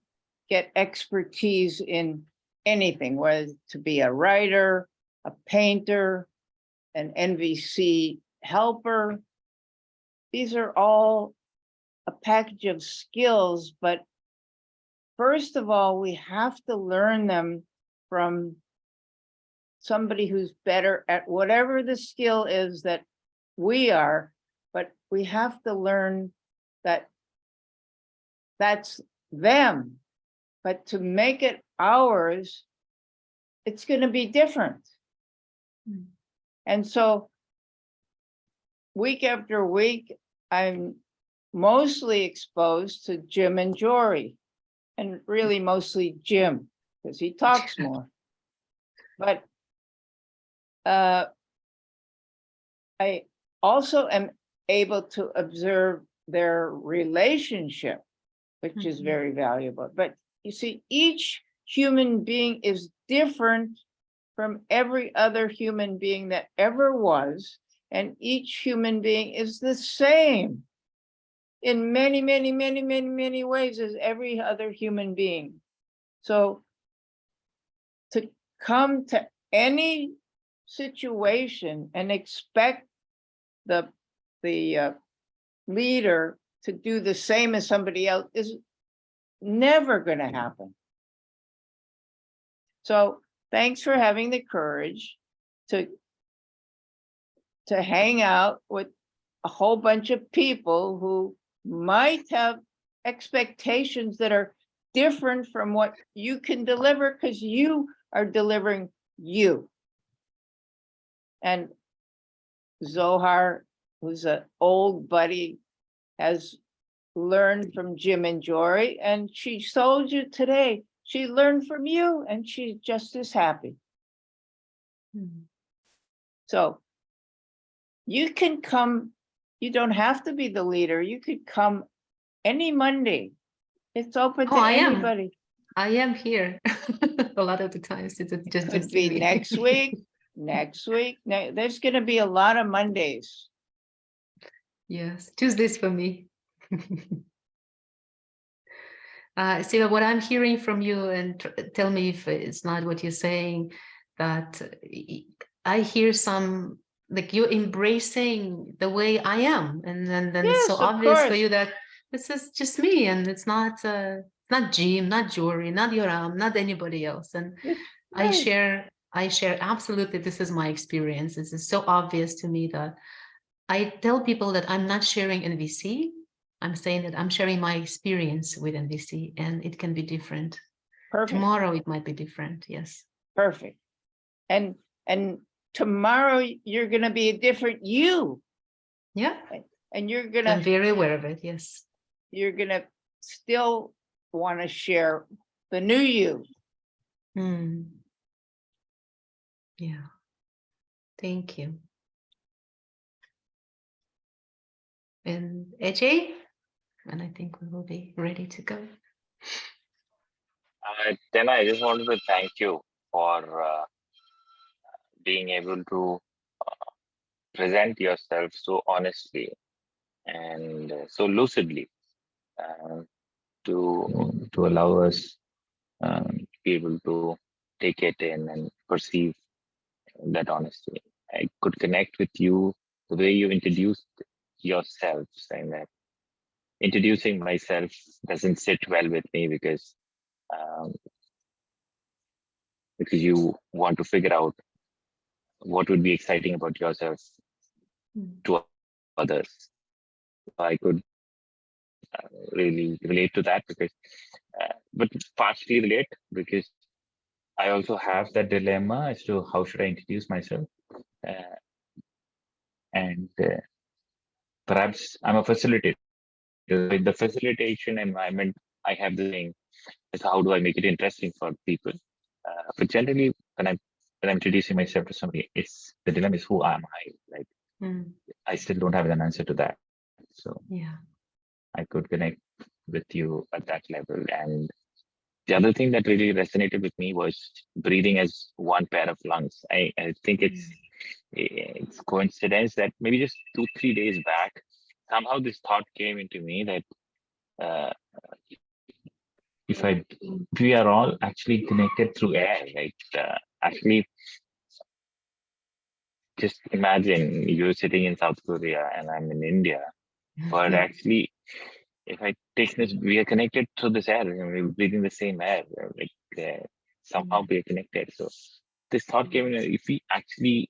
Speaker 2: get expertise in anything, whether to be a writer, a painter, an NVC helper, these are all a package of skills, but first of all, we have to learn them from somebody who's better at whatever the skill is that we are, but we have to learn that that's them. But to make it ours, it's going to be different. And so week after week, I'm mostly exposed to Jim and Jory, and really mostly Jim, because he talks more. But I also am able to observe their relationship, which is very valuable. But you see, each human being is different from every other human being that ever was, and each human being is the same in many, many, many, many, many ways as every other human being. So to come to any situation and expect the leader to do the same as somebody else is never going to happen. So thanks for having the courage to hang out with a whole bunch of people who might have expectations that are different from what you can deliver, because you are delivering you. And Zohar, who's an old buddy, has learned from Jim and Jory, and she told you today she learned from you, and she's just as happy. So you can come, you don't have to be the leader. You could come any Monday. It's open to anybody.
Speaker 1: I am here a lot of the times. It's just
Speaker 2: Could be
Speaker 1: me.
Speaker 2: next week. There's going to be a lot of Mondays.
Speaker 1: Yes, Tuesdays for me. Siva, what I'm hearing from you, and tell me if it's not what you're saying, that I hear some, like, you're embracing the way I am, and then it's so
Speaker 2: Yes, of
Speaker 1: obvious for
Speaker 2: course.
Speaker 1: you that this is just me, and it's not Jim, not Jory, not Yoram, not anybody else. And I share absolutely, this is my experience. This is so obvious to me that I tell people that I'm not sharing NVC. I'm saying that I'm sharing my experience with NVC, and it can be different.
Speaker 2: Perfect.
Speaker 1: Tomorrow it might be different. Yes.
Speaker 2: Perfect. And tomorrow you're going to be a different you.
Speaker 1: Yeah.
Speaker 2: And you're going
Speaker 1: I'm
Speaker 2: to,
Speaker 1: very aware of it. Yes.
Speaker 2: you're going to still want to share the new you.
Speaker 1: Yeah. Thank you. And AJ, and I think we will be ready to go.
Speaker 11: Then I just wanted to thank you for being able to present yourself so honestly and so lucidly to allow us to be able to take it in and perceive that honesty. I could connect with you the way you introduced yourself, saying that introducing myself doesn't sit well with me because you want to figure out what would be exciting about yourself to others. I could really relate to that because, but partially relate because I also have that dilemma as to how should I introduce myself. And perhaps I'm a facilitator. In the facilitation environment, I have the thing is how do I make it interesting for people? But generally, when I'm introducing myself to somebody, it's the dilemma is who am I? Like I still don't have an answer to that. So
Speaker 1: yeah,
Speaker 11: I could connect with you at that level. And the other thing that really resonated with me was breathing as one pair of lungs. I think it's coincidence that maybe just 2-3 days back, somehow this thought came into me that we are all actually connected through air, like actually just imagine you're sitting in South Korea and I'm in India, but actually if I take this, we are connected through this air, and we're breathing the same air, like somehow we are connected. So this thought came in, if we actually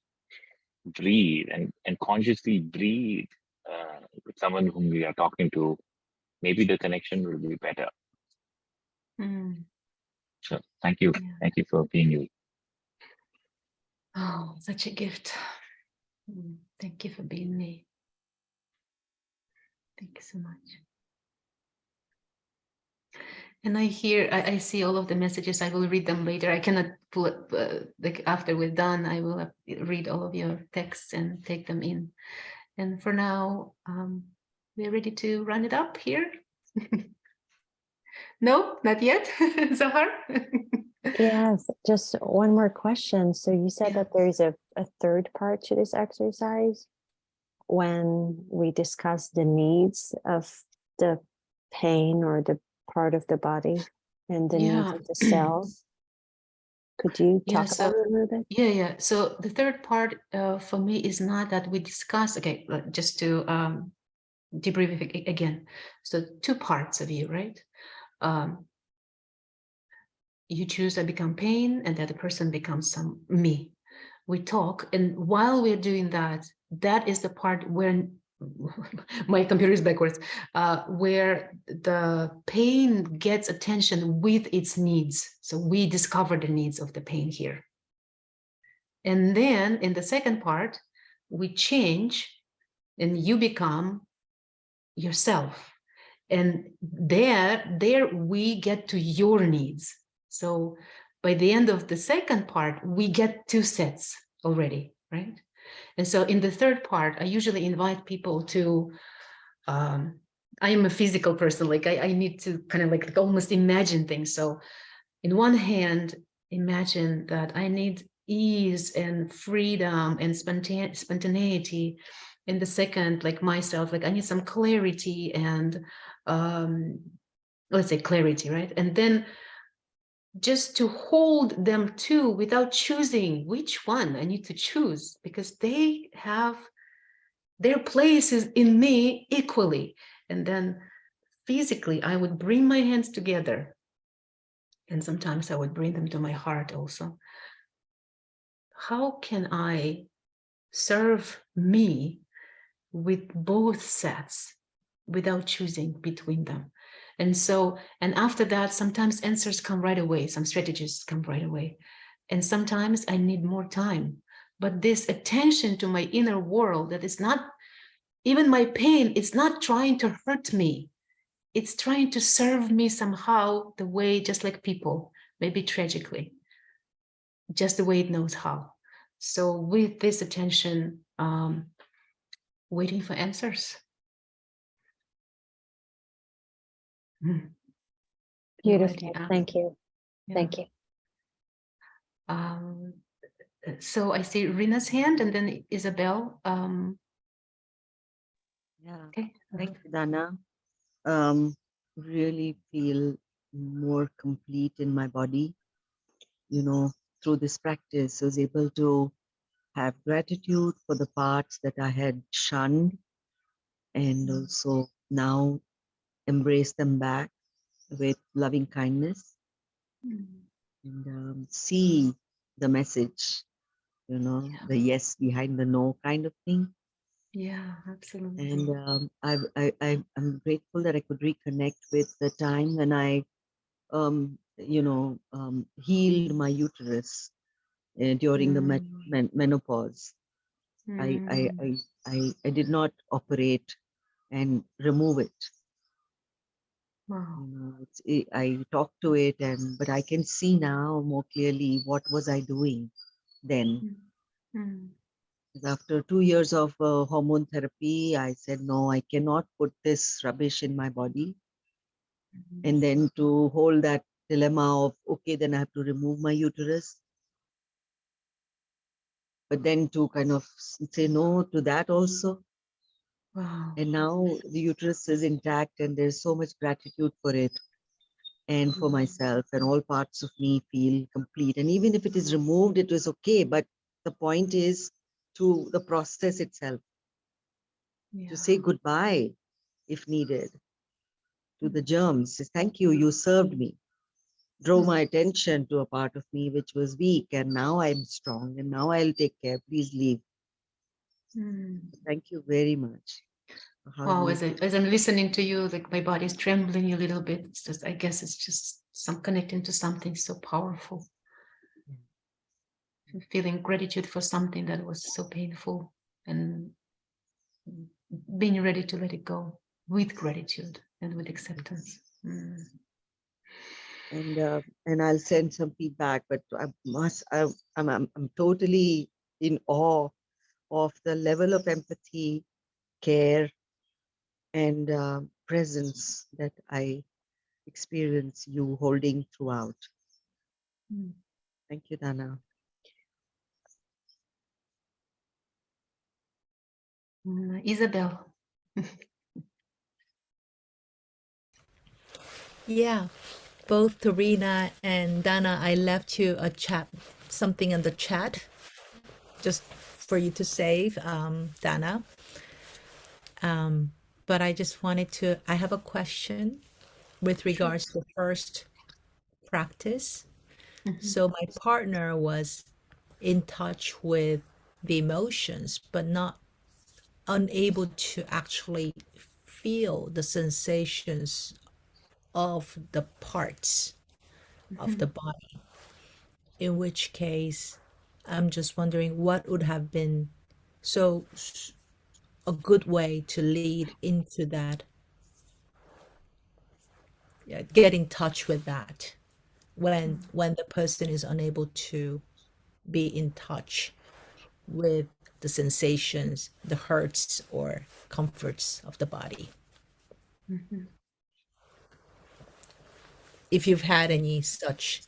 Speaker 11: breathe and consciously breathe with someone whom we are talking to, maybe the connection will be better.
Speaker 1: Mm.
Speaker 11: So thank you.
Speaker 1: Yeah.
Speaker 11: Thank you for being you.
Speaker 1: Oh, such a gift. Thank you for being me. Thank you so much. And I see all of the messages. I will read them later. I cannot pull up, like after we're done, I will read all of your texts and take them in. And for now, we're ready to run it up here. No, not yet, Zahar.
Speaker 10: Yes, just one more question. So you said
Speaker 1: Yeah.
Speaker 10: that there's a third part to this exercise when we discuss the needs of the pain or the part of the body and the needs
Speaker 1: Yeah.
Speaker 10: of the cell. Could you
Speaker 1: Yeah,
Speaker 10: talk about it a little bit?
Speaker 1: Yeah. So the third part for me is not that we discuss. Okay, just to debrief again. So 2 parts of you, right? You choose, I become pain, and the other person becomes me. We talk, and while we're doing that, that is the part where my computer is backwards, where the pain gets attention with its needs. So we discover the needs of the pain here. And then in the second part, we change and you become yourself. And there we get to your needs. So by the end of the second part, we get 2 sets already, right? And so in the third part, I usually invite people to, I am a physical person, like I need to kind of like almost imagine things. So in one hand, imagine that I need ease and freedom and spontaneity. In the second, like myself, like I need some clarity and let's say clarity, right? And then just to hold them two without choosing which one I need to choose, because they have their places in me equally. And then physically, I would bring my hands together. And sometimes I would bring them to my heart also. How can I serve me with both sets without choosing between them? And so, and after that, sometimes answers come right away. Some strategies come right away. And sometimes I need more time. But this attention to my inner world, that is not, even my pain, it's not trying to hurt me. It's trying to serve me somehow the way, just like people, maybe tragically, just the way it knows how. So with this attention, waiting for answers.
Speaker 10: Beautiful.
Speaker 1: Already,
Speaker 10: Thank you.
Speaker 1: yeah.
Speaker 10: Thank you.
Speaker 1: So I see Rina's hand and then Isabel.
Speaker 12: Yeah,
Speaker 1: Okay.
Speaker 12: thank you, Dana. Really feel more complete in my body. You know, through this practice, I was able to have gratitude for the parts that I had shunned and also now embrace them back with loving kindness and see the message, you know, the yes behind the no kind of thing.
Speaker 1: Yeah, absolutely.
Speaker 12: And I'm grateful that I could reconnect with the time when I, healed my uterus during the menopause. I did not operate and remove it.
Speaker 1: Wow.
Speaker 12: You know, I talked to it, but I can see now more clearly what was I doing then. After 2 years of hormone therapy, I said, no, I cannot put this rubbish in my body. And then to hold that dilemma of, okay, then I have to remove my uterus. But then to kind of say no to that also.
Speaker 1: Wow.
Speaker 12: And now the uterus is intact and there's so much gratitude for it and for myself, and all parts of me feel complete. And even if it is removed, it was okay. But the point is to the process itself, to say goodbye if needed to the germs. Thank you, you served me. drove
Speaker 1: Mm.
Speaker 12: my attention to a part of me which was weak, and now I'm strong, and now I'll take care. Please leave.
Speaker 1: Mm.
Speaker 12: Thank you very much for how
Speaker 1: Wow,
Speaker 12: you.
Speaker 1: as I'm listening to you, like my body's trembling a little bit. It's just, I guess it's just some connecting to something so powerful. Feeling gratitude for something that was so painful and being ready to let it go with gratitude and with acceptance. Mm.
Speaker 12: And I'll send some feedback, but I'm totally in awe of the level of empathy, care, and presence that I experience you holding throughout.
Speaker 1: Mm.
Speaker 12: Thank you, Dana.
Speaker 1: Isabel.
Speaker 13: Yeah, both Tarina and Dana, I left you a chat, something in the chat, just for you to save, Dana. But I just wanted to, I have a question with regards to first practice.
Speaker 1: Mhm.
Speaker 13: So my partner was in touch with the emotions, but not unable to actually feel the sensations of the parts of the body. In which case, I'm just wondering what would have been so a good way to lead into that, yeah, get in touch with that when the person is unable to be in touch with the sensations, the hurts or comforts of the body.
Speaker 1: Mhm.
Speaker 13: If you've had any such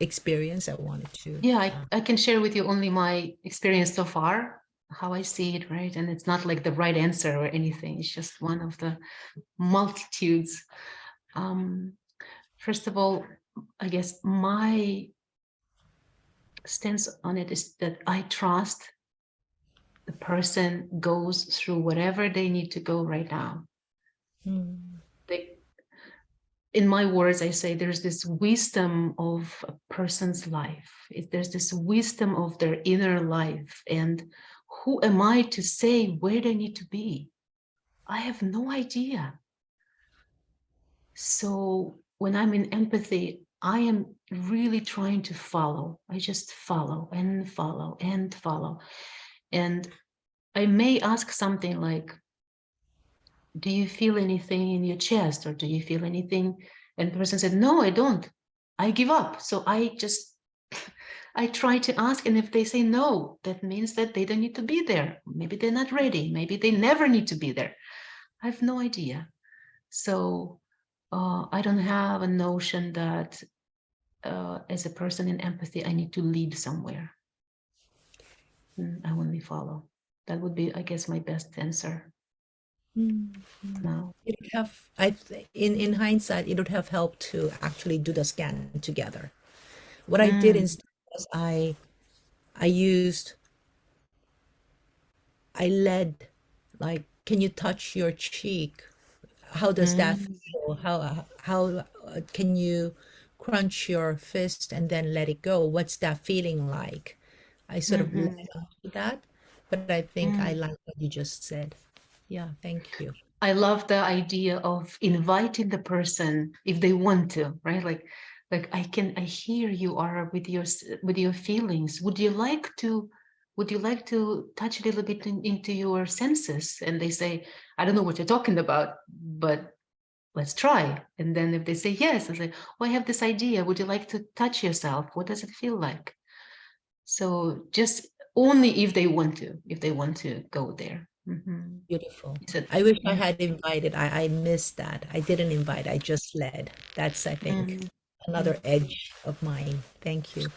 Speaker 13: experience, I wanted to.
Speaker 1: Yeah, I can share with you only my experience so far, how I see it, right? And it's not like the right answer or anything. It's just one of the multitudes. First of all, I guess my stance on it is that I trust the person goes through whatever they need to go right now. They, in my words, I say there's this wisdom of a person's life. There's this wisdom of their inner life. And who am I to say where they need to be? I have no idea. So when I'm in empathy, I am really trying to follow. I just follow and follow and follow. And I may ask something like, do you feel anything in your chest, or do you feel anything? And the person said, no, I don't. I give up. So I just, I try to ask. And if they say no, that means that they don't need to be there. Maybe they're not ready. Maybe they never need to be there. I have no idea. So I don't have a notion that as a person in empathy, I need to lead somewhere. I only follow. That would be, I guess, my best answer now.
Speaker 13: It would have, in hindsight, it would have helped to actually do the scan together. What I did instead was I used, I led, like, can you touch your cheek? How does that feel? How can you crunch your fist and then let it go? What's that feeling like? I sort of led up to that, but I think I like what you just said. Yeah, thank you.
Speaker 1: I love the idea of inviting the person if they want to, right? Like I hear you are with your feelings. Would you like to touch a little bit into your senses? And they say, I don't know what you're talking about, but let's try. And then if they say yes, I say, oh, I have this idea. Would you like to touch yourself? What does it feel like? So just only if they want to go there.
Speaker 13: Beautiful.
Speaker 1: So,
Speaker 13: I wish I
Speaker 1: yeah.
Speaker 13: had invited. I missed that. I didn't invite. I just led. That's, I think, another edge of mine. Thank you.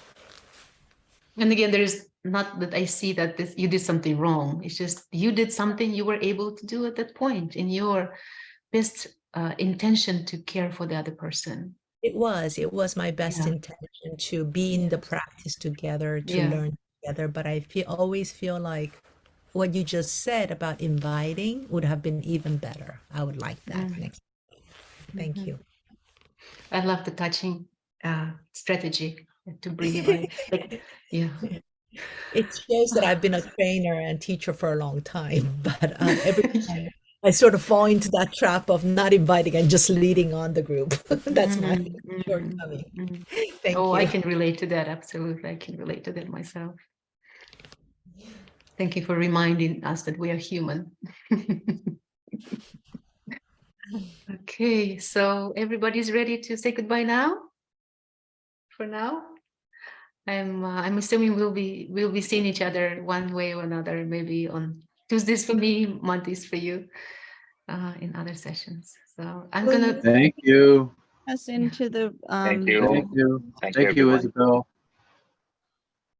Speaker 1: And again, there is not that I see that you did something wrong. It's just you did something you were able to do at that point in your best intention to care for the other person.
Speaker 13: It was my best
Speaker 1: Yeah.
Speaker 13: intention to be in the practice together, to
Speaker 1: Yeah.
Speaker 13: learn together. But I always feel like what you just said about inviting would have been even better. I would like that next. Thank you.
Speaker 1: I love the touching. strategy to bring life. Like, yeah.
Speaker 13: It shows that I've been a trainer and teacher for a long time, but every time I sort of fall into that trap of not inviting and just leading on the group. That's my shortcoming. Thank
Speaker 1: Oh,
Speaker 13: you.
Speaker 1: I can relate to that. Absolutely. I can relate to that myself. Thank you for reminding us that we are human. Okay, so everybody's ready to say goodbye now? For now? I'm assuming we'll be seeing each other one way or another, maybe on Tuesdays for me, Mondays for you, in other sessions. So I'm
Speaker 5: Will
Speaker 1: gonna
Speaker 5: you
Speaker 14: Thank you.
Speaker 5: us into the
Speaker 11: Thank you.
Speaker 14: Thank you.
Speaker 11: Thank you,
Speaker 14: Thank you,
Speaker 11: everyone.
Speaker 14: Isabel.